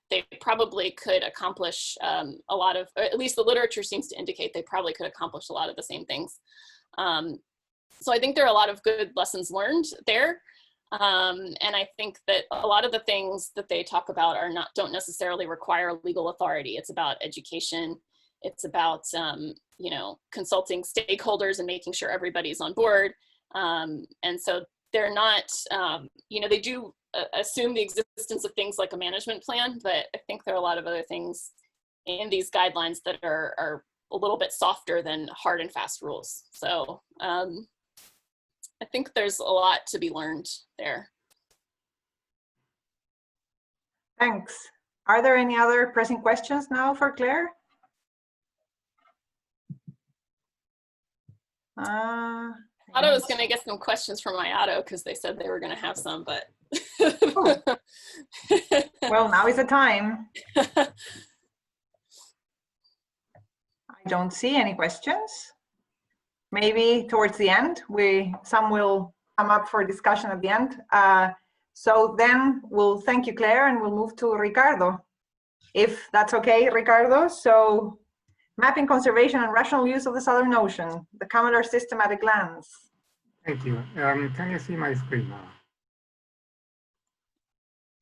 Speaker 6: they probably could accomplish a lot of, or at least the literature seems to indicate they probably could accomplish a lot of the same things. So I think there are a lot of good lessons learned there. And I think that a lot of the things that they talk about don't necessarily require legal authority. It's about education. It's about, you know, consulting stakeholders and making sure everybody's on board. And so they're not, you know, they do assume the existence of things like a management plan, but I think there are a lot of other things in these guidelines that are a little bit softer than hard and fast rules. So I think there's a lot to be learned there.
Speaker 2: Thanks. Are there any other pressing questions now for Claire?
Speaker 6: Otto was going to get some questions from IATO because they said they were going to have some, but.
Speaker 2: Oh. Well, now is the time. I don't see any questions. Maybe towards the end, some will come up for discussion at the end. So then we'll thank you, Claire, and we'll move to Ricardo, if that's okay, Ricardo. So mapping conservation and rational use of the Southern Ocean, the Commodore system at a glance.
Speaker 5: Thank you. Can you see my screen now?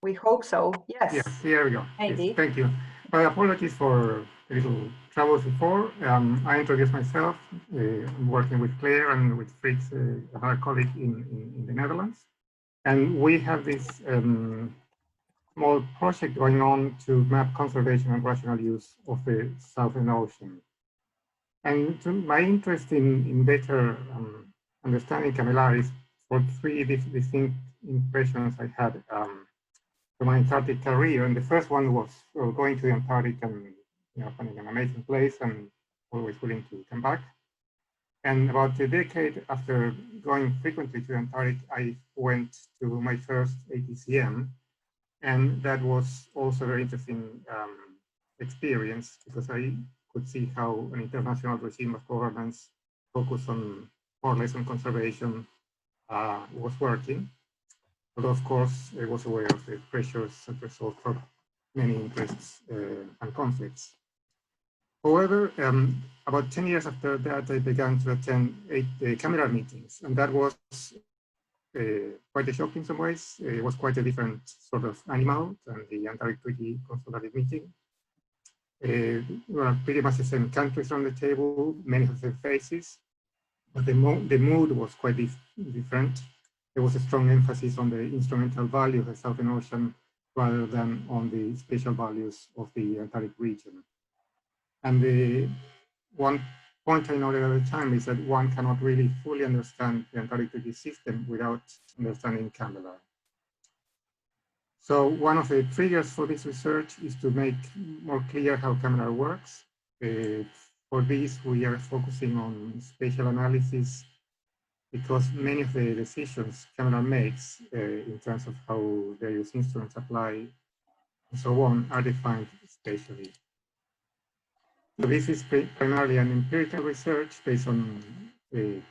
Speaker 2: We hope so, yes.
Speaker 5: Yes, here we go.
Speaker 2: Maybe.
Speaker 5: Yes, thank you. My apologies for a little troubles before. I introduced myself. I'm working with Claire and with Fritz, another colleague in the Netherlands. And we have this small project going on to map conservation and rational use of the Southern Ocean. And my interest in better understanding capillars for three distinct impressions I had from my Antarctic career. And the first one was going to the Antarctic and finding an amazing place and always willing to come back. And about a decade after going frequently to the Antarctic, I went to my first ATCM. And that was also a very interesting experience because I could see how an international regime of governance focused on more or less on conservation was working. But of course, I was aware of the pressures that result from many interests and conflicts. However, about 10 years after that, I began to attend camera meetings, and that was quite a shock in some ways. It was quite a different sort of animal than the Antarctic Treaty Consultative meeting. We were pretty much the same countries on the table, many of the faces, but the mood was quite different. there was a strong emphasis on the instrumental value of the Southern Ocean rather than on the spatial values of the Antarctic region. And the one point I noted at the time is that one cannot really fully understand the Antarctic Treaty System without understanding CAMBELAR. So one of the triggers for this research is to make more clear how CAMBELAR works. For this, we are focusing on spatial analysis because many of the decisions CAMBELAR makes in terms of how various instruments apply and so on are defined spatially. So this is primarily an empirical research based on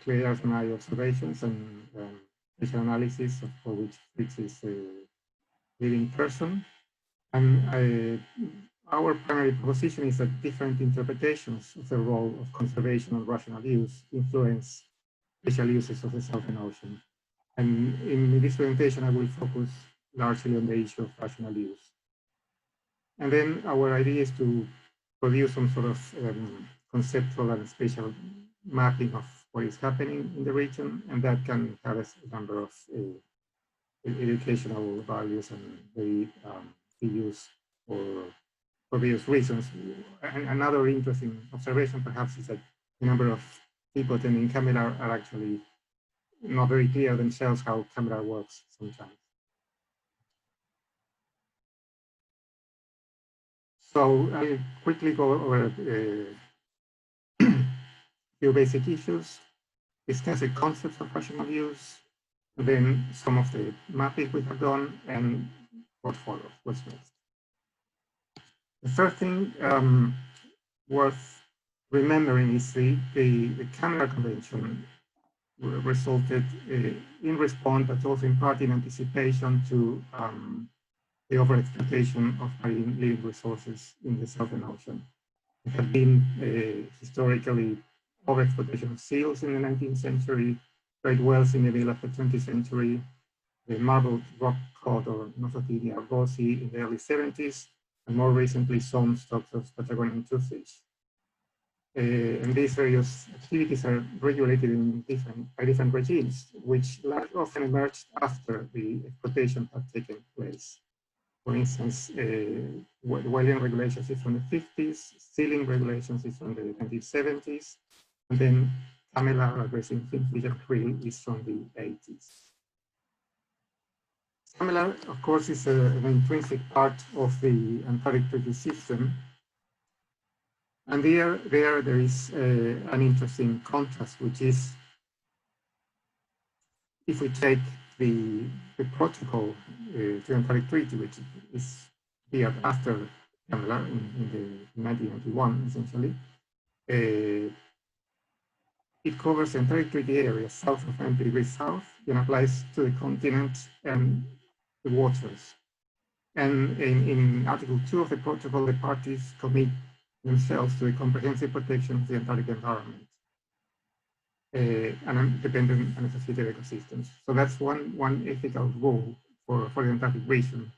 Speaker 5: clear eye observations and spatial analysis for which Fritz is a leading person. And our primary proposition is that different interpretations of the role of conservation and rational use influence spatial uses of the Southern Ocean. And in this presentation, I will focus largely on the issue of rational use. And then our idea is to produce some sort of conceptual and spatial mapping of what is happening in the region, and that can have a number of educational values and be used for various reasons. And another interesting observation, perhaps, is that the number of people attending CAMBELAR are actually not very clear themselves how CAMBELAR works sometimes. So I'll quickly go over a few basic issues, discuss the concepts of rational use, and then some of the mapping we have done, and what follows, what's next. The first thing worth remembering is the CAMBELAR Convention resulted in response, but also in part in anticipation to the overexploitation of marine living resources in the Southern Ocean. There have been historically overexploitation of seals in the 19th century, great whales in the middle of the 20th century, the marbled rock cod or Nosothidia argosi in the early 70s, and more recently some stocks of Patagonian toothfish. And these various activities are regulated in by different regimes, which often emerged after the exploitation had taken place. For instance, whaling regulations is from the 50s, sealing regulations is from the 1970s, and then CAMBELAR addressing finfish and krill is from the 80s. CAMBELAR, of course, is an intrinsic part of the Antarctic Treaty System. And there is an interesting contrast, which is if we take the protocol to the Antarctic Treaty, which is here after CAMBELAR in the 1991, essentially, it covers the Antarctic Treaty area south of 90 degrees south and applies to the continent and the waters. And in Article 2 of the protocol, the parties commit themselves to the comprehensive protection of the Antarctic environment and independent and associated ecosystems. So that's one ethical goal for the Antarctic region.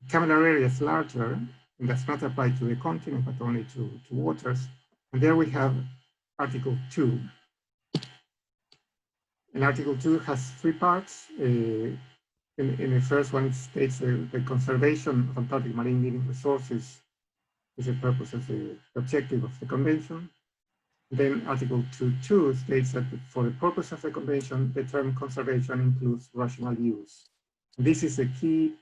Speaker 5: CAMBELAR area is larger and does not apply to the continent, but only to waters. And there we have Article 2. And Article 2 has three parts. In the first one, it states the conservation of Antarctic marine living resources is the purpose of the objective of the convention. Then Article 2.2 states that for the purpose of the convention, the term conservation includes rational use. This is a key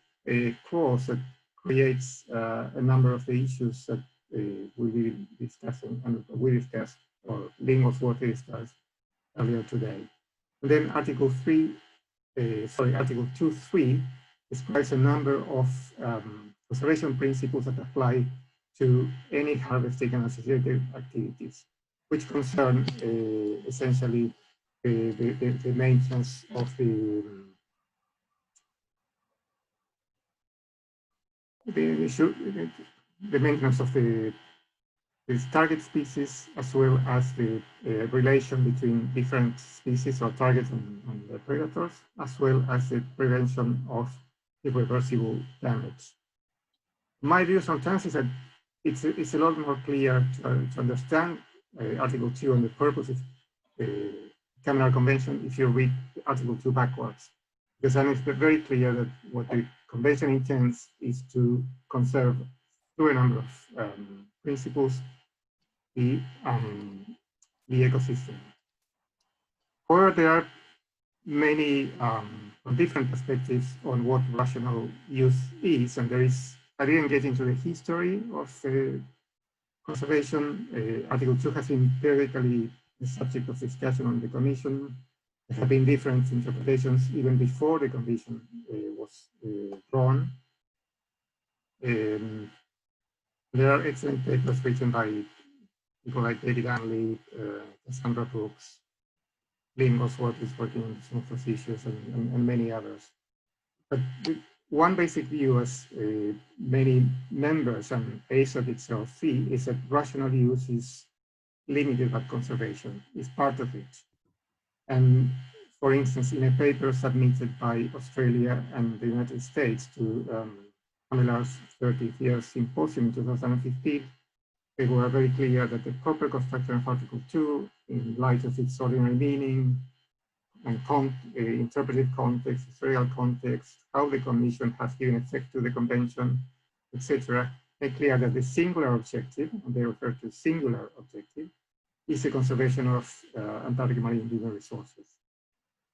Speaker 5: clause that creates a number of the issues that we'll be discussing and we discussed, or Lynn was what we discussed earlier today. And then Article 2.3 describes a number of conservation principles that apply to any harvesting and associated activities, which concern essentially the maintenance of the maintenance of the target species, as well as the relation between different species or targets and the predators, as well as the prevention of irreversible damage. My view sometimes is that it's a lot more clear to understand Article 2 and the purpose of the CAMBELAR Convention if you read Article 2 backwards. because then it's very clear that what the convention intends is to conserve through a number of principles the ecosystem. However, there are many different perspectives on what rational use is, and I didn't get into the history of conservation. Article 2 has been periodically the subject of discussion on the Commission. There have been different interpretations even before the Commission was drawn. There are excellent papers written by people like David Anley, Cassandra Brooks, Lynn Gosworth is working on some of those issues, and many others. But one basic view, as many members and ASOC itself see, is that rational use is limited but conservation is part of it. And for instance, in a paper submitted by Australia and the United States to Amelar's 30th year symposium in 2015, they were very clear that the proper construction of Article 2, in light of its ordinary meaning and interpretive context, historical context, how the Commission has given effect to the Convention, etc., make clear that the singular objective, and they refer to singular objective, is the conservation of Antarctic marine living resources.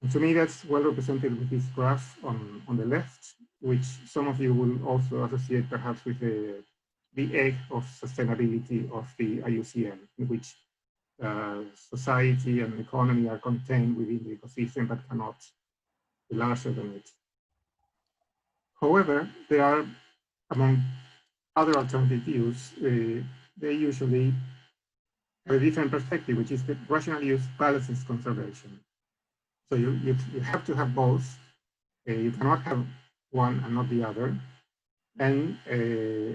Speaker 5: And to me, that's well represented with this graph on the left, which some of you will also associate perhaps with the egg of sustainability of the IUCN, in which society and economy are contained within the ecosystem but cannot be larger than it. However, there are, among other alternative views, they usually have a different perspective, which is that rational use balances conservation. So you have to have both. You cannot have one and not the other. And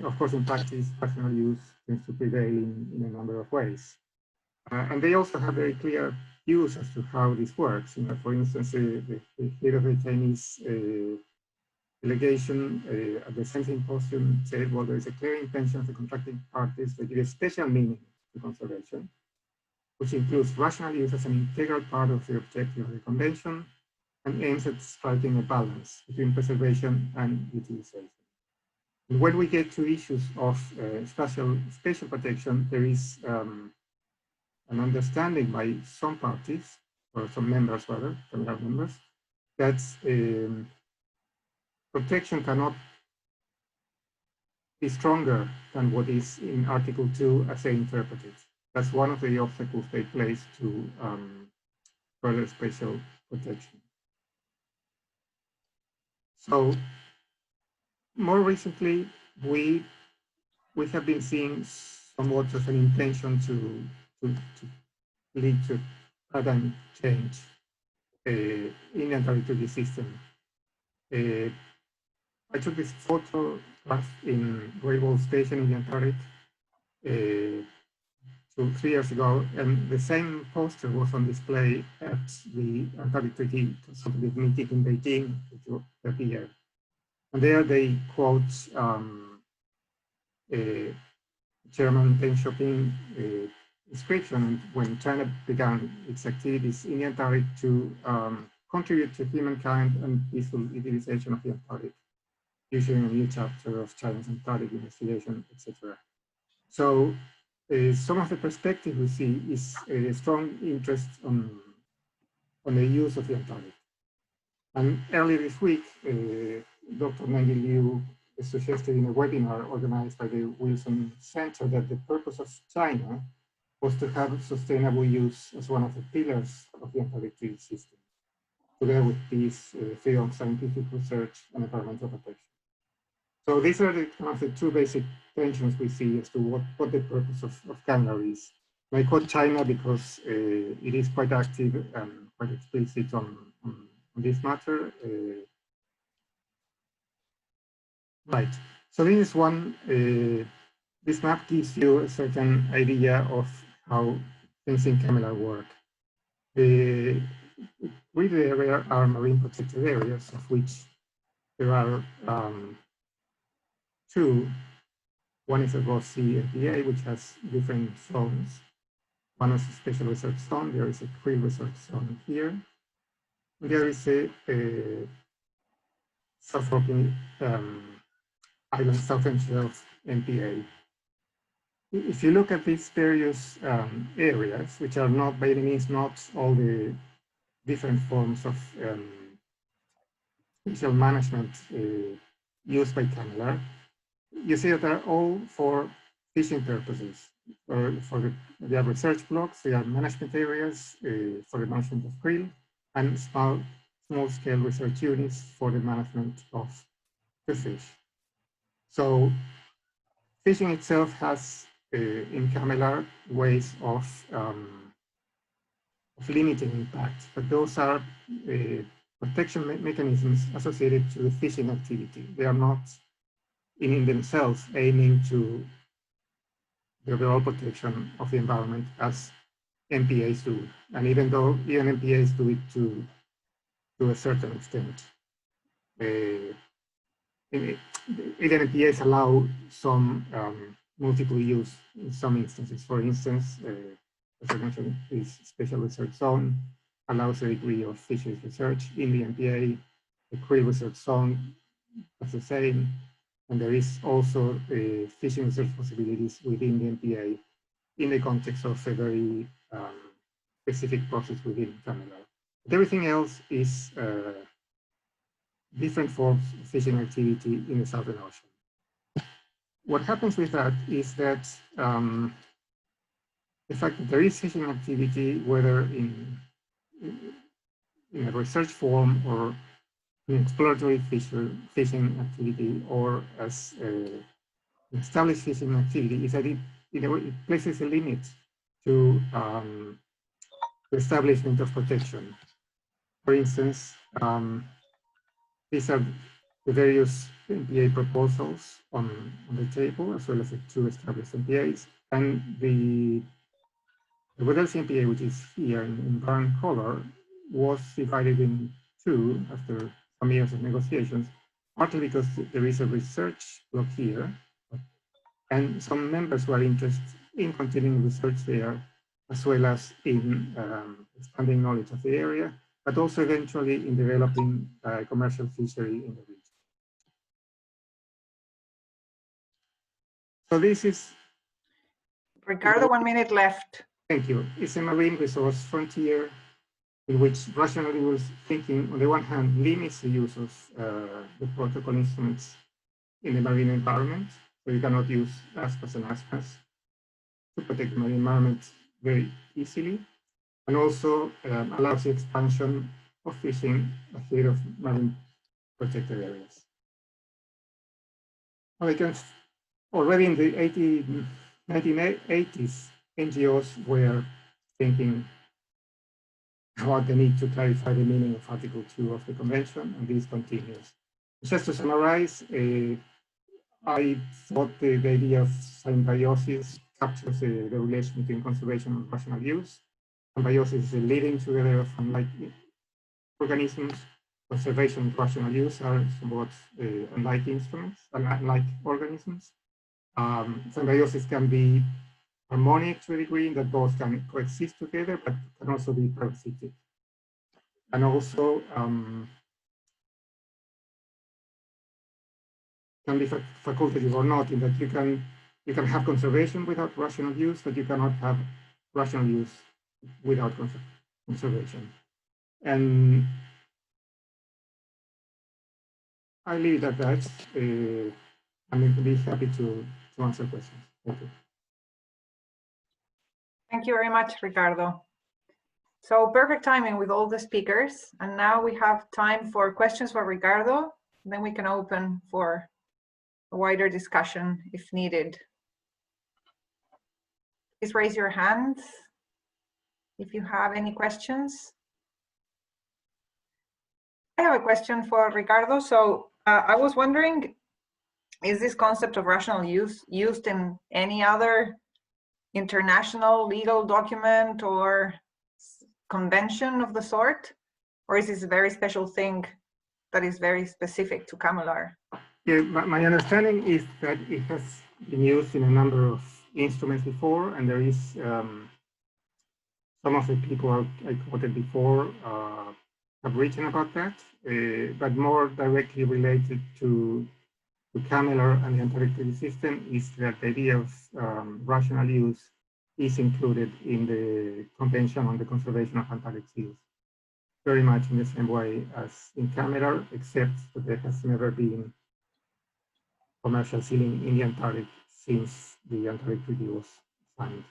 Speaker 5: of course, in practice, rational use tends to prevail in a number of ways. And they also have very clear views as to how this works. You know, for instance, the head of the Chinese delegation at the same symposium said, well, there is a clear intention of the contracting parties to give a special meaning to conservation, which includes rational use as an integral part of the objective of the Convention and aims at striking a balance between preservation and utilization. And when we get to issues of spatial protection, there is an understanding by some parties, or some members rather, CAMELAR members, that protection cannot be stronger than what is in Article 2 as they interpret it. That's one of the obstacles they place to further spatial protection. So more recently, we have been seeing somewhat of an intention to lead to paradigm change in the Antarctic system. I took this photograph in Great Wall Station in the Antarctic 3 years ago, and the same poster was on display at the Antarctic Treaty Consultative Meeting in Beijing that year. And there they quote Chairman Deng Xiaoping's description when China began its activities in the Antarctic to contribute to humankind and peaceful utilization of the Antarctic, issuing a new chapter of China's Antarctic investigation, etc. So some of the perspective we see is a strong interest on the use of the Antarctic. And earlier this week, Dr. Nangi Liu suggested in a webinar organized by the Wilson Center that the purpose of China was to have sustainable use as one of the pillars of the Antarctic Treaty System, together with peace, freedom of scientific research, and environmental protection. So these are kind of the two basic tensions we see as to what the purpose of CAMELAR is. And I quote China because it is quite active and quite explicit on this matter. Right. So this is one. This map gives you a certain idea of how things in CAMELAR work. The grid area are marine protected areas, of which there are two. One is a Ross Sea APA, which has different zones. One is a special research zone. There is a krill research zone here. There is a South Orkney Island Southern Shelf MPA. If you look at these various areas, which are not by any means not all the different forms of spatial management used by CAMLR, you see that they're all for fishing purposes. For they are research blocks, they are management areas for the management of krill, and small-scale research units for the management of the fish. So fishing itself has, in CAMLR, ways of limiting impact, but those are protection mechanisms associated to the fishing activity. They are not in themselves aiming to the overall protection of the environment as MPAs do. And even though even MPAs do it to a certain extent. Even MPAs allow some multiple use in some instances. For instance, as I mentioned, this special research zone allows a degree of fisheries research in the MPA. The krill research zone does the same. And there is also fishing research possibilities within the MPA in the context of a very specific process within CAMLR. But everything else is different forms of fishing activity in the Southern Ocean. What happens with that is that the fact that there is fishing activity, whether in a research form or an exploratory fishing activity or as established fishing activity, is that it places a limit to the establishment of protection. For instance, these are the various MPA proposals on the table, as well as the two established MPAs. And the Weddell's MPA, which is here in brown color, was divided in two after some years of negotiations, partly because there is a research block here, and some members who are interested in continuing research there, as well as in expanding knowledge of the area, but also eventually in developing commercial fishery in the region. So this is...
Speaker 2: Ricardo, 1 minute left.
Speaker 5: Thank you. It's a marine resource frontier in which rationally was thinking, on the one hand, limits the use of the protocol instruments in the marine environment. So you cannot use ASPAS and ASPAS to protect the marine environment very easily, and also allows the expansion of fishing ahead of marine protected areas. Already in the 1980s, NGOs were thinking about the need to clarify the meaning of Article 2 of the Convention, and this continues. Just to summarize, I thought the idea of symbiosis captures the relation between conservation and rational use. Symbiosis is a living together of unlike organisms. Conservation and rational use are somewhat unlike instruments, unlike organisms. Symbiosis can be harmonic to a degree that both can coexist together, but can also be parasitic. And also can be facultative or not, in that you can have conservation without rational use, but you cannot have rational use without conservation. And I leave it at that. I'm going to be happy to answer questions. Thank you.
Speaker 2: Thank you very much, Ricardo. So perfect timing with all the speakers. And now we have time for questions for Ricardo. Then we can open for a wider discussion if needed. Please raise your hands if you have any questions. I have a question for Ricardo. So I was wondering, is this concept of rational use used in any other international legal document or convention of the sort? Or is this a very special thing that is very specific to CAMLR?
Speaker 5: Yeah, my understanding is that it has been used in a number of instruments before, and there is some of the people I quoted before have written about that, but more directly related to CAMLR and the Antarctic system is that the idea of rational use is included in the Convention on the Conservation of Antarctic Seals, very much in the same way as in CAMLR, except that there has never been commercial sealing in the Antarctic since the Antarctic Treaty was signed.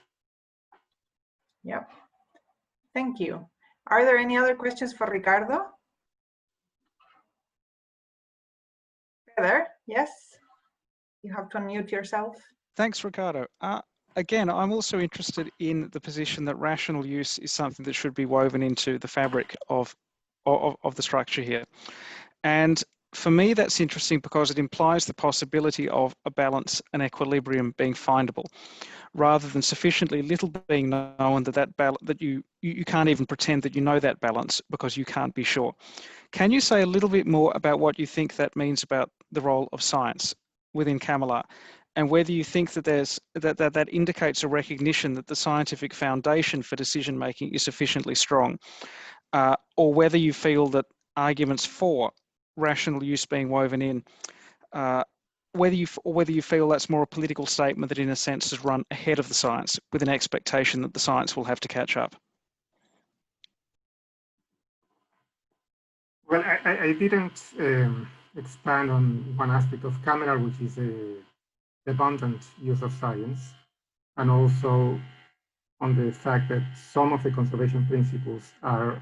Speaker 2: Yep. Thank you. Are there any other questions for Ricardo? Heather, yes? You have to unmute yourself.
Speaker 1: Thanks, Ricardo. Again, I'm also interested in the position that rational use is something that should be woven into the fabric of the structure here. And for me, that's interesting because it implies the possibility of a balance and equilibrium being findable, rather than sufficiently little being known that you can't even pretend that you know that balance because you can't be sure. Can you say a little bit more about what you think that means about the role of science within CAMLR, and whether you think that that indicates a recognition that the scientific foundation for decision making is sufficiently strong, or whether you feel that arguments for rational use being woven in, whether you feel that's more a political statement that in a sense is run ahead of the science with an expectation that the science will have to catch up?
Speaker 5: Well, I didn't expand on one aspect of CAMLR, which is the abundant use of science, and also on the fact that some of the conservation principles are,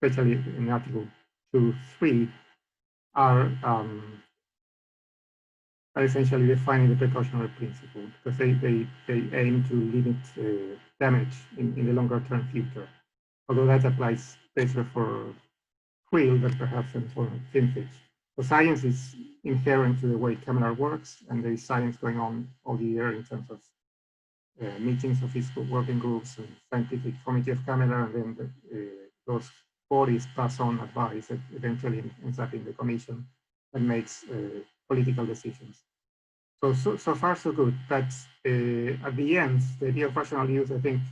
Speaker 5: especially in Article 2.3, are essentially defining the precautionary principle, because they aim to limit damage in the longer term future. Although that applies better for krill than perhaps for finfish. So science is inherent to the way CAMLR works, and there is science going on all year in terms of meetings of its working groups and scientific committee of CAMLR, and then those bodies pass on advice that eventually ends up in the commission and makes political decisions. So far so good, but at the end, the idea of rational use, I think,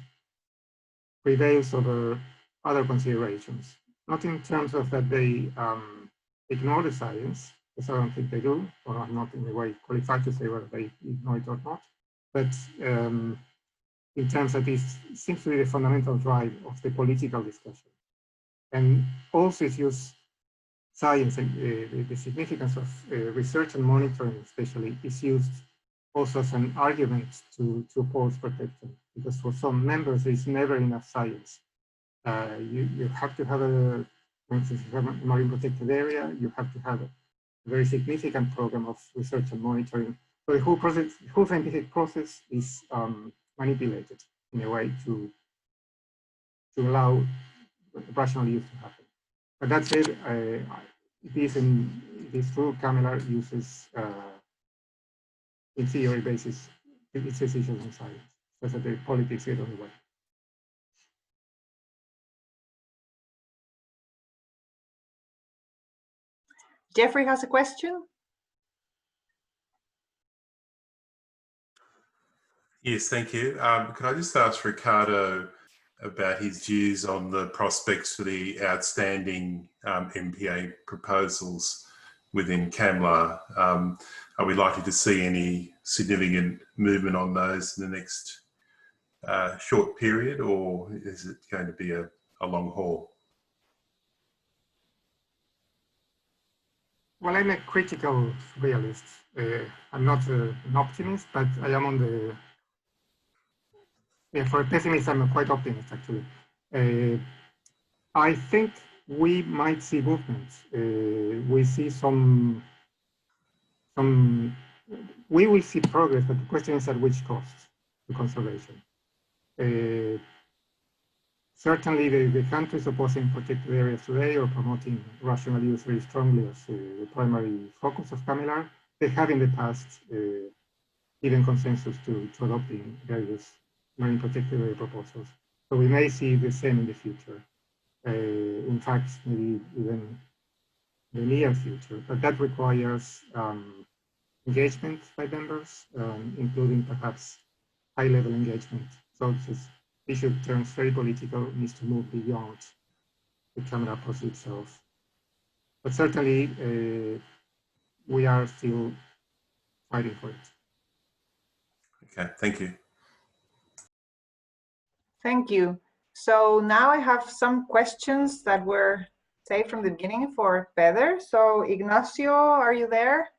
Speaker 5: prevails over other considerations. Not in terms of that they ignore the science, because I don't think they do, or I'm not in a way qualified to say whether they ignore it or not, but in terms that this seems to be the fundamental drive of the political discussion. And also it uses science and the significance of research and monitoring especially is used also as an argument to oppose protection, because for some members there is never enough science. You have to have for instance, if you have a marine protected area, you have to have a very significant program of research and monitoring. So the whole scientific process is manipulated in a way to allow rational use to happen. But that said, it is true CAMLR uses, in theory basis, its decisions on science. That's the politics get on the way.
Speaker 2: Jeffrey has a question.
Speaker 7: Yes, thank you. Could I just ask Ricardo about his views on the prospects for the outstanding MPA proposals within CAMLR? Are we likely to see any significant movement on those in the next short period, or is it going to be a long haul?
Speaker 5: Well, I'm a critical realist. I'm not an optimist, but I am on the, for a pessimist, I'm quite optimist actually. I think we might see movements. We see we will see progress, but the question is at which cost to conservation. Certainly the countries opposing protected areas today or promoting rational use very strongly as the primary focus of CAMLR, they have in the past given consensus to adopting various marine protected area proposals. So we may see the same in the future. In fact, maybe even the near future, but that requires engagement by members, including perhaps high-level engagement. So this issue turns very political, needs to move beyond determine a positive cells. But certainly, we are still fighting for it.
Speaker 7: Okay, thank you.
Speaker 2: Thank you. So now I have some questions that were saved from the beginning for Peder. So Ignacio, are you there?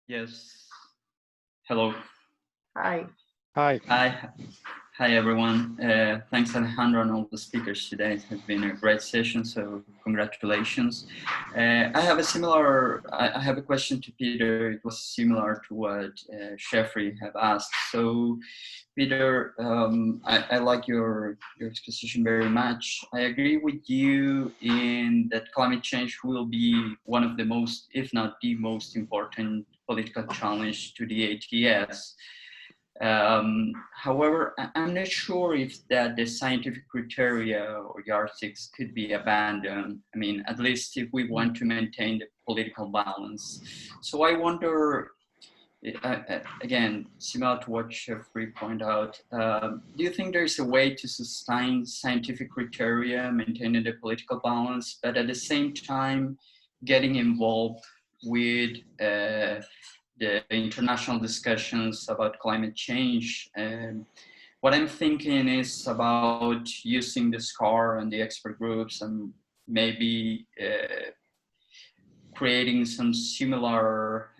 Speaker 8: Yes. Hello.
Speaker 2: Hi.
Speaker 1: Hi.
Speaker 8: Hi. Hi, everyone. Thanks, Alejandro, and all the speakers today. It has been a great session, so congratulations. I have a question to Peter. It was similar to what Jeffrey have asked. So, Peter, I like your exposition very much. I agree with you in that climate change will be one of the most, if not the most important political challenge to the ATS. However, I'm not sure if the scientific criteria or yardsticks could be abandoned. I mean, at least if we want to maintain the political balance. So I wonder, again, similar to what Jeffrey pointed out, do you think there's a way to sustain scientific criteria, maintaining the political balance, but at the same time getting involved with the international discussions about climate change? What I'm thinking is about using the SCAR and the expert groups and maybe creating some similar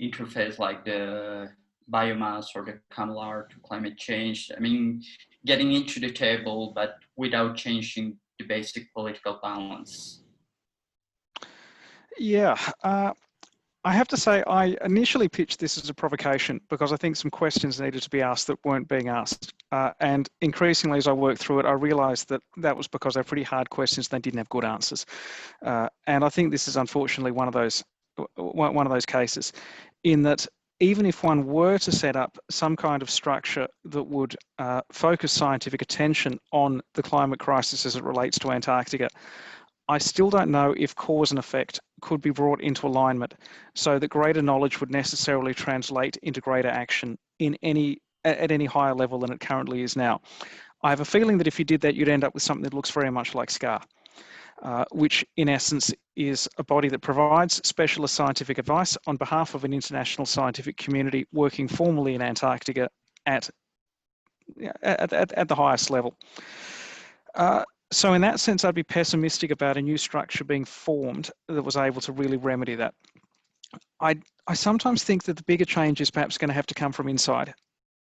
Speaker 8: interface like the biomass or the CAMLR to climate change. I mean, getting into the table, but without changing the basic political balance.
Speaker 1: Yeah. I have to say, I initially pitched this as a provocation because I think some questions needed to be asked that weren't being asked. And increasingly, as I worked through it, I realized that that was because they're pretty hard questions. They didn't have good answers. And I think this is unfortunately one of those cases in that even if one were to set up some kind of structure that would focus scientific attention on the climate crisis as it relates to Antarctica, I still don't know if cause and effect could be brought into alignment so that greater knowledge would necessarily translate into greater action at any higher level than it currently is now. I have a feeling that if you did that, you'd end up with something that looks very much like SCAR, which in essence is a body that provides specialist scientific advice on behalf of an international scientific community working formally in Antarctica at the highest level. So in that sense, I'd be pessimistic about a new structure being formed that was able to really remedy that. I sometimes think that the bigger change is perhaps going to have to come from inside.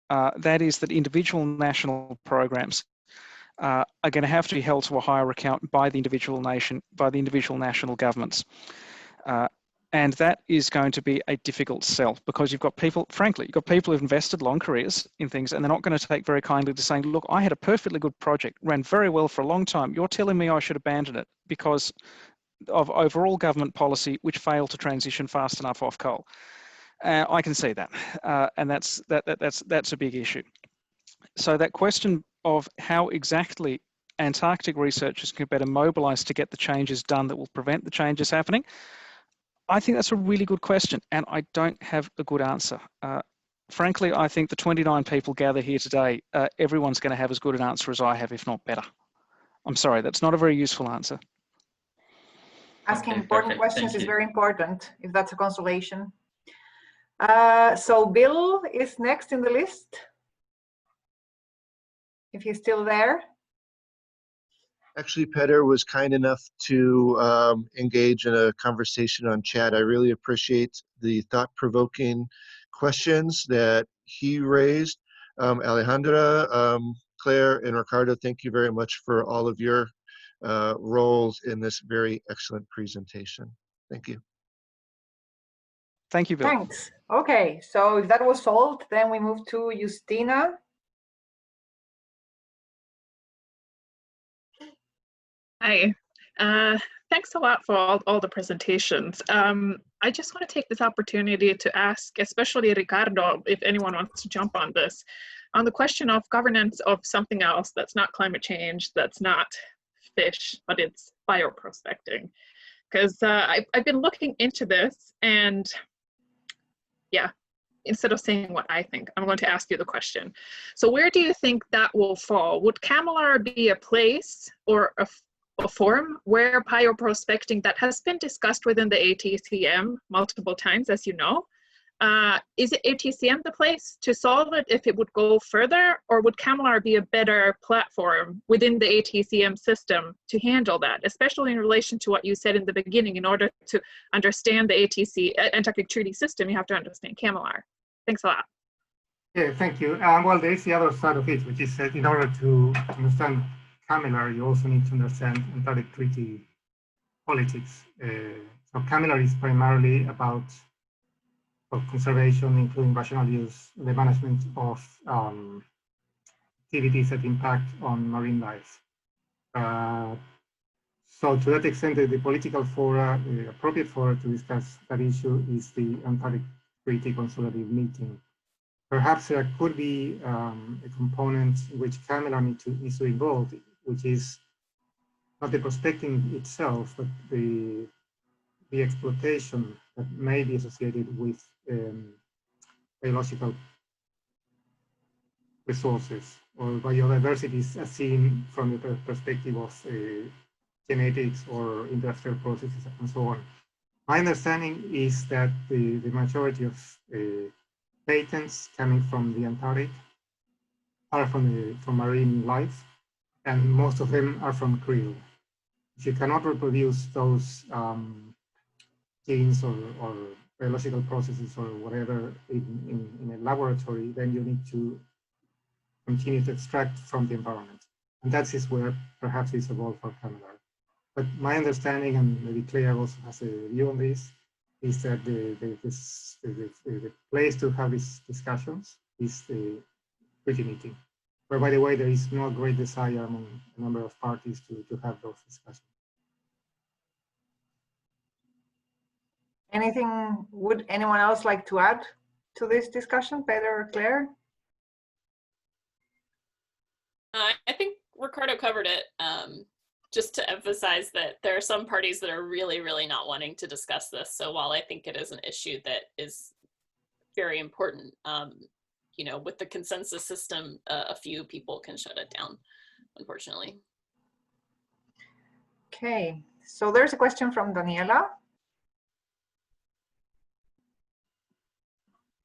Speaker 1: That is that individual national programs are going to have to be held to a higher account by the individual nation, by the individual national governments. And that is going to be a difficult sell because you've got people, frankly, you've got people who've invested long careers in things and they're not going to take very kindly to saying, look, I had a perfectly good project, ran very well for a long time. You're telling me I should abandon it because of overall government policy, which failed to transition fast enough off coal. I can see that. And that's a big issue. So that question of how exactly Antarctic researchers can better mobilize to get the changes done that will prevent the changes happening, I think that's a really good question, and I don't have a good answer. Frankly, I think the 29 people gathered here today, everyone's going to have as good an answer as I have, if not better. I'm sorry, that's not a very useful answer.
Speaker 2: Asking
Speaker 8: Okay,
Speaker 2: important
Speaker 8: perfect.
Speaker 2: questions
Speaker 8: Thank
Speaker 2: is
Speaker 8: you.
Speaker 2: very important, if that's a consolation. So Bill is next in the list, if he's still there.
Speaker 9: Actually, Peder was kind enough to engage in a conversation on chat. I really appreciate the thought-provoking questions that he raised. Alejandra, Claire, and Ricardo, thank you very much for all of your roles in this very excellent presentation. Thank you.
Speaker 1: Thank you, Bill.
Speaker 2: Thanks. Okay, so if that was solved, then we move to Justina.
Speaker 3: Hi. Thanks a lot for all the presentations. I just want to take this opportunity to ask, especially Ricardo, if anyone wants to jump on this, on the question of governance of something else that's not climate change, that's not fish, but it's bioprospecting. Because I've been looking into this, and yeah, instead of saying what I think, I'm going to ask you the question. So where do you think that will fall? Would CAMLR be a place or a forum where bioprospecting that has been discussed within the ATCM multiple times, as you know? Is it ATCM the place to solve it if it would go further, or would CAMLR be a better platform within the ATCM system to handle that, especially in relation to what you said in the beginning? In order to understand the Antarctic Treaty System, you have to understand CAMLR. Thanks a lot.
Speaker 5: Yeah, thank you. Well, there is the other side of it, which is that in order to understand CAMLR, you also need to understand Antarctic Treaty politics. So CAMLR is primarily about conservation, including rational use, the management of activities that impact on marine life. So to that extent, the political fora, the appropriate fora to discuss that issue is the Antarctic Treaty Consultative Meeting. Perhaps there could be a component in which CAMLR needs to involve, which is not the prospecting itself, but the exploitation that may be associated with biological resources or biodiversity as seen from the perspective of genetics or industrial processes and so on. My understanding is that the majority of patents coming from the Antarctic are from marine life, and most of them are from krill. If you cannot reproduce those genes or biological processes or whatever in a laboratory, then you need to continue to extract from the environment. And that is where perhaps it's a role for CAMLR. But my understanding, and maybe Claire also has a view on this, is that the place to have these discussions is the treaty meeting, where, by the way, there is no great desire among a number of parties to have those discussions.
Speaker 2: Anything, would anyone else like to add to this discussion, Peter or Claire?
Speaker 6: I think Ricardo covered it. Just to emphasize that there are some parties that are really, really not wanting to discuss this. So while I think it is an issue that is very important, you know, with the consensus system, a few people can shut it down, unfortunately.
Speaker 2: Okay, so there's a question from Daniela.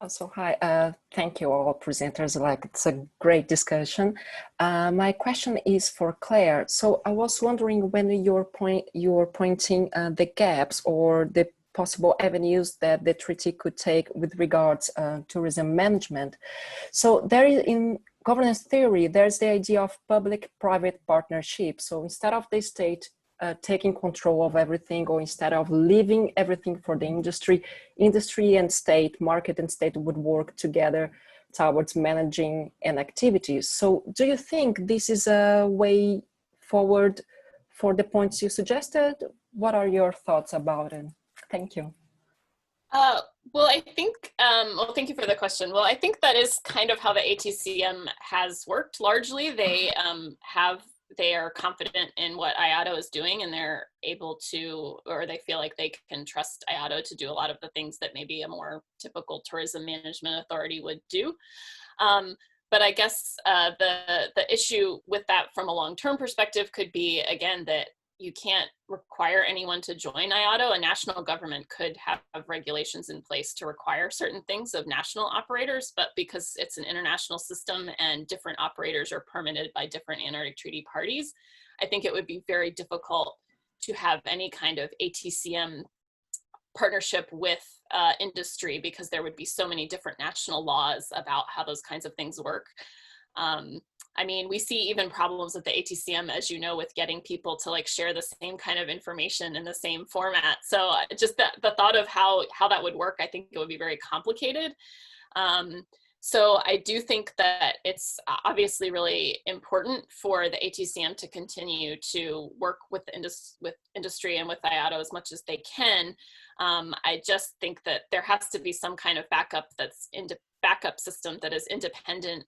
Speaker 4: So hi, thank you all presenters, like it's a great discussion. My question is for Claire. So I was wondering when you're pointing the gaps or the possible avenues that the treaty could take with regards tourism management. So there is, in governance theory, there's the idea of public-private partnership. So instead of the state taking control of everything, or instead of leaving everything for the industry and state, market and state would work together towards managing an activity. So do you think this is a way forward for the points you suggested? What are your thoughts about it? Thank you.
Speaker 6: Well, I think, well, thank you for the question. Well, I think that is kind of how the ATCM has worked largely. They are confident in what IATO is doing, and they're able to, or they feel like they can trust IATO to do a lot of the things that maybe a more typical tourism management authority would do. But I guess the issue with that from a long-term perspective could be, again, that you can't require anyone to join IATO. A national government could have regulations in place to require certain things of national operators, but because it's an international system and different operators are permitted by different Antarctic Treaty parties, I think it would be very difficult to have any kind of ATCM partnership with industry, because there would be so many different national laws about how those kinds of things work. I mean, we see even problems with the ATCM, as you know, with getting people to like share the same kind of information in the same format. So just the thought of how that would work, I think it would be very complicated. So I do think that it's obviously really important for the ATCM to continue to work with industry and with IATO as much as they can. I just think that there has to be some kind of backup system that is independent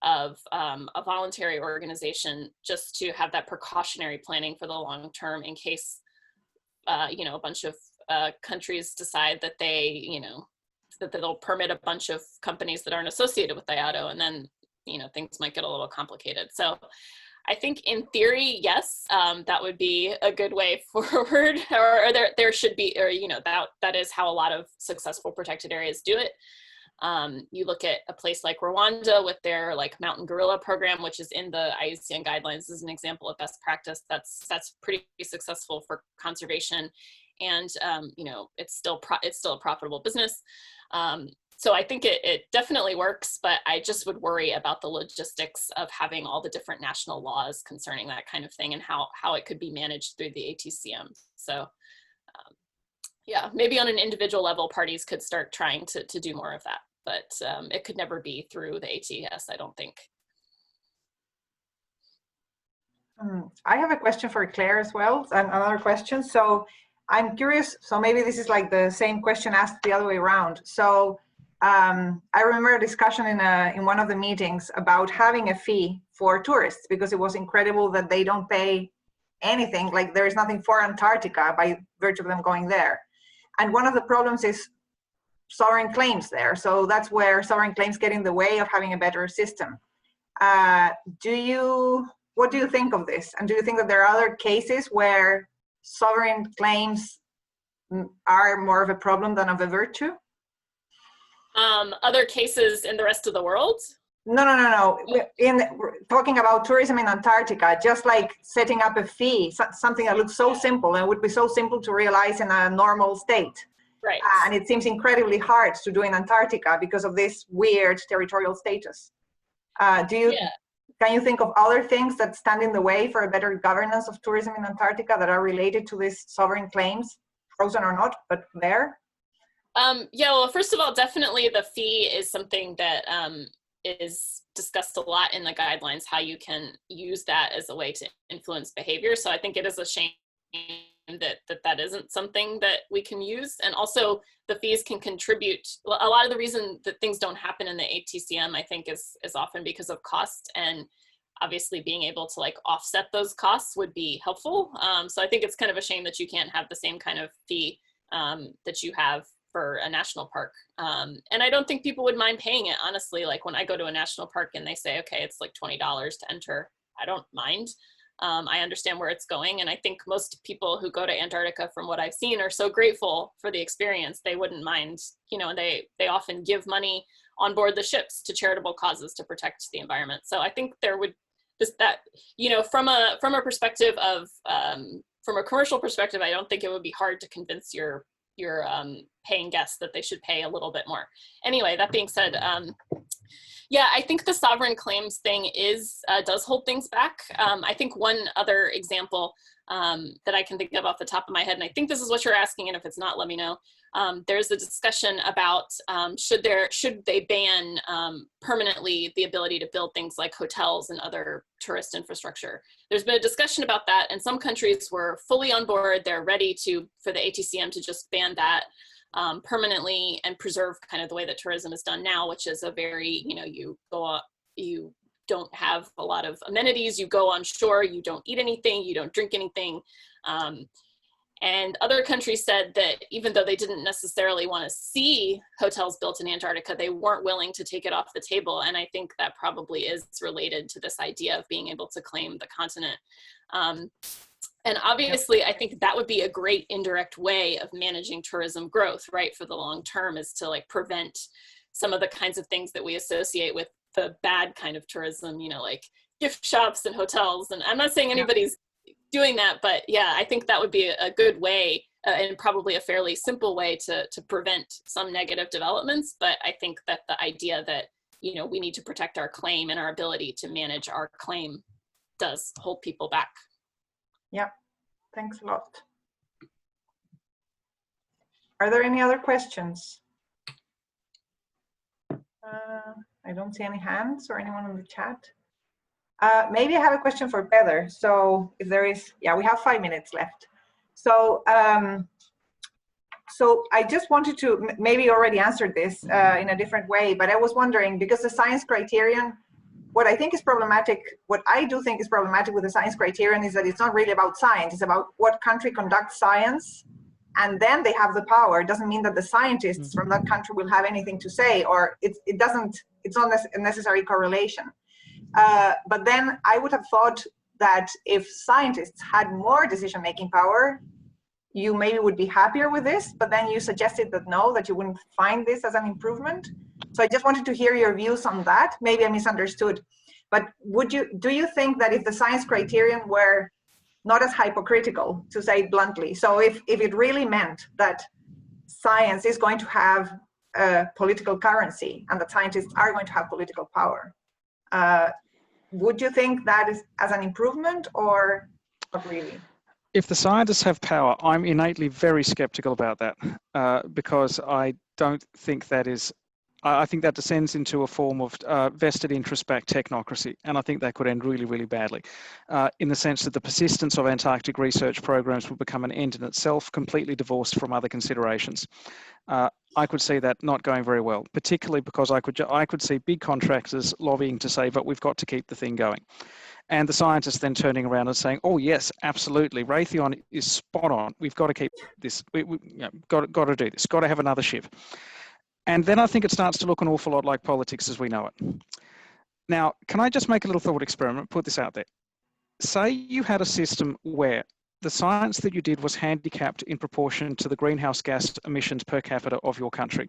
Speaker 6: of a voluntary organization, just to have that precautionary planning for the long term in case you know, a bunch of countries decide that they, you know, that they'll permit a bunch of companies that aren't associated with IATO, and then, you know, things might get a little complicated. So I think in theory, yes, that would be a good way forward, or there should be, or, you know, that is how a lot of successful protected areas do it. You look at a place like Rwanda with their like mountain gorilla program, which is in the IUCN guidelines as an example of best practice. That's pretty successful for conservation, and you know, it's still a profitable business. So I think it definitely works, but I just would worry about the logistics of having all the different national laws concerning that kind of thing and how it could be managed through the ATCM. So yeah, maybe on an individual level, parties could start trying to do more of that, but it could never be through the ATS, I don't think.
Speaker 2: I have a question for Claire as well, another question. So I'm curious, so maybe this is like the same question asked the other way around. So I remember a discussion in one of the meetings about having a fee for tourists, because it was incredible that they don't pay anything, like there is nothing for Antarctica by virtue of them going there. And one of the problems is sovereign claims there. So that's where sovereign claims get in the way of having a better system. What do you think of this? And do you think that there are other cases where sovereign claims are more of a problem than of a virtue?
Speaker 6: Other cases in the rest of the world?
Speaker 2: No. We're talking about tourism in Antarctica, just like setting up a fee, something that looks so simple and would be so simple to realize in a normal state.
Speaker 6: Right.
Speaker 2: And it seems incredibly hard to do in Antarctica because of this weird territorial status. Can you think of other things that stand in the way for a better governance of tourism in Antarctica that are related to these sovereign claims, frozen or not, but there?
Speaker 6: Yeah, well, first of all, definitely the fee is something that is discussed a lot in the guidelines, how you can use that as a way to influence behavior. So I think it is a shame that isn't something that we can use. And also the fees can contribute. Well, a lot of the reason that things don't happen in the ATCM, I think, is often because of cost, and obviously being able to like offset those costs would be helpful. So I think it's kind of a shame that you can't have the same kind of fee that you have for a national park. And I don't think people would mind paying it, honestly. Like when I go to a national park and they say, okay, it's like $20 to enter, I don't mind. I understand where it's going. And I think most people who go to Antarctica, from what I've seen, are so grateful for the experience. They wouldn't mind, you know, and they often give money on board the ships to charitable causes to protect the environment. So I think there would just that, you know, from a perspective of, from a commercial perspective, I don't think it would be hard to convince your paying guests that they should pay a little bit more. Anyway, that being said, yeah, I think the sovereign claims thing does hold things back. I think one other example that I can think of off the top of my head, and I think this is what you're asking, and if it's not, let me know. There's a discussion about should they ban permanently the ability to build things like hotels and other tourist infrastructure. There's been a discussion about that, and some countries were fully on board. They're ready for the ATCM to just ban that permanently and preserve kind of the way that tourism is done now, which is a very, you know, you don't have a lot of amenities, you go on shore, you don't eat anything, you don't drink anything. And other countries said that even though they didn't necessarily want to see hotels built in Antarctica, they weren't willing to take it off the table. And I think that probably is related to this idea of being able to claim the continent. And obviously, I think that would be a great indirect way of managing tourism growth, right, for the long term, is to like prevent some of the kinds of things that we associate with the bad kind of tourism, you know, like gift shops and hotels. And I'm not saying anybody's doing that, but yeah, I think that would be a good way and probably a fairly simple way to prevent some negative developments. But I think that the idea that, you know, we need to protect our claim and our ability to manage our claim does hold people back.
Speaker 2: Yeah, thanks a lot. Are there any other questions? I don't see any hands or anyone in the chat. Maybe I have a question for Pedro. So if there is, yeah, we have 5 minutes left. So, so I just wanted to maybe already answered this in a different way, but I was wondering, because the science criterion, what I think is problematic, what I do think is problematic with the science criterion is that it's not really about science, it's about what country conducts science and then they have the power, it doesn't mean that the scientists from that country will have anything to say, or it's not a necessary correlation. But then I would have thought that if scientists had more decision-making power, you maybe would be happier with this, but then you suggested that no, that you wouldn't find this as an improvement. So I just wanted to hear your views on that. Maybe I misunderstood, but do you think that if the science criterion were not as hypocritical, to say it bluntly, so if it really meant that science is going to have a political currency and that scientists are going to have political power, would you think that is as an improvement or not really?
Speaker 1: If the scientists have power, I'm innately very skeptical about that because I don't think that is, I think that descends into a form of vested interest-backed technocracy, and I think that could end really, really badly in the sense that the persistence of Antarctic research programs will become an end in itself, completely divorced from other considerations. I could see that not going very well, particularly because I could see big contractors lobbying to say, but we've got to keep the thing going. And the scientists then turning around and saying, oh yes, absolutely, Raytheon is spot on. We've got to keep this, got to do this, got to have another ship. And then I think it starts to look an awful lot like politics as we know it. Now, can I just make a little thought experiment, put this out there? Say you had a system where the science that you did was handicapped in proportion to the greenhouse gas emissions per capita of your country.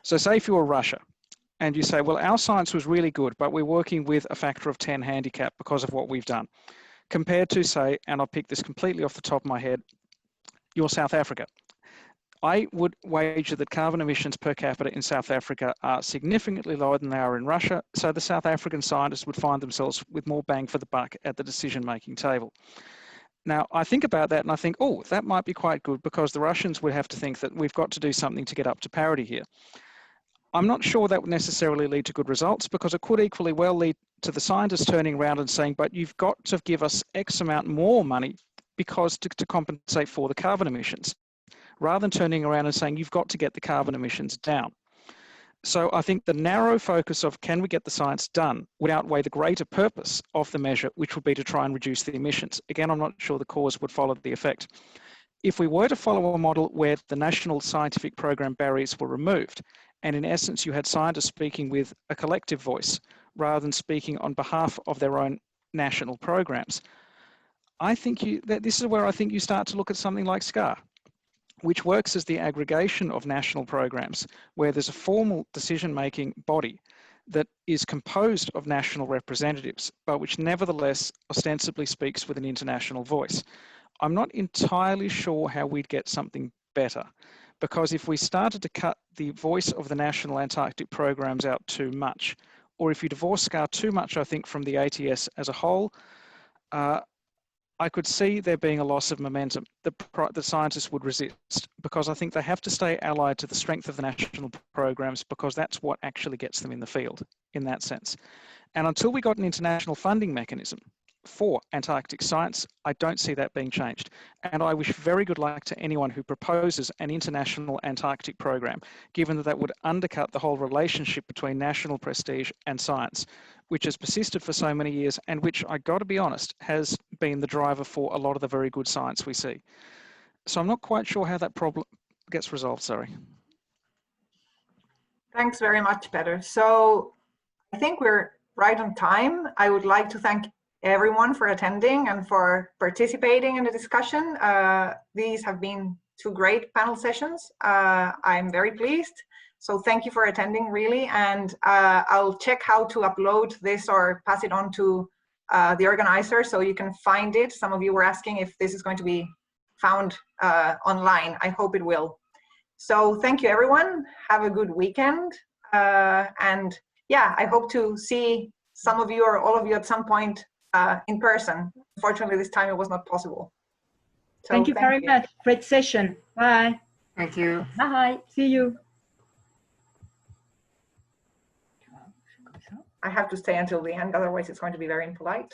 Speaker 1: So say if you were Russia, and you say, well, our science was really good, but we're working with a factor of 10 handicap because of what we've done. Compared to, say, and I'll pick this completely off the top of my head, you're South Africa. I would wager that carbon emissions per capita in South Africa are significantly lower than they are in Russia, so the South African scientists would find themselves with more bang for the buck at the decision-making table. Now, I think about that and I think, oh, that might be quite good because the Russians would have to think that we've got to do something to get up to parity here. I'm not sure that would necessarily lead to good results because it could equally well lead to the scientists turning around and saying, but you've got to give us X amount more money because to compensate for the carbon emissions, rather than turning around and saying, you've got to get the carbon emissions down. So I think the narrow focus of can we get the science done would outweigh the greater purpose of the measure, which would be to try and reduce the emissions. Again, I'm not sure the cause would follow the effect. If we were to follow a model where the national scientific program barriers were removed, and in essence, you had scientists speaking with a collective voice rather than speaking on behalf of their own national programs, I think this is where I think you start to look at something like SCAR, which works as the aggregation of national programs, where there's a formal decision-making body that is composed of national representatives, but which nevertheless ostensibly speaks with an international voice. I'm not entirely sure how we'd get something better, because if we started to cut the voice of the national Antarctic programs out too much, or if you divorce SCAR too much, I think, from the ATS as a whole, I could see there being a loss of momentum that the scientists would resist, because I think they have to stay allied to the strength of the national programs, because that's what actually gets them in the field in that sense. And until we got an international funding mechanism for Antarctic science, I don't see that being changed. And I wish very good luck to anyone who proposes an international Antarctic program, given that that would undercut the whole relationship between national prestige and science, which has persisted for so many years and which, I got to be honest, has been the driver for a lot of the very good science we see. So I'm not quite sure how that problem gets resolved, sorry.
Speaker 2: Thanks very much, Peter. So I think we're right on time. I would like to thank everyone for attending and for participating in the discussion. These have been two great panel sessions. I'm very pleased. So thank you for attending, really. And I'll check how to upload this or pass it on to the organizer so you can find it. Some of you were asking if this is going to be found online. I hope it will. So thank you, everyone. Have a good weekend. And yeah, I hope to see some of you or all of you at some point in person. Unfortunately, this time it was not possible. So
Speaker 10: thank you very much. Great session. Bye.
Speaker 5: Thank you.
Speaker 10: Bye. See you.
Speaker 2: I have to stay until the end, otherwise it's going to be very impolite.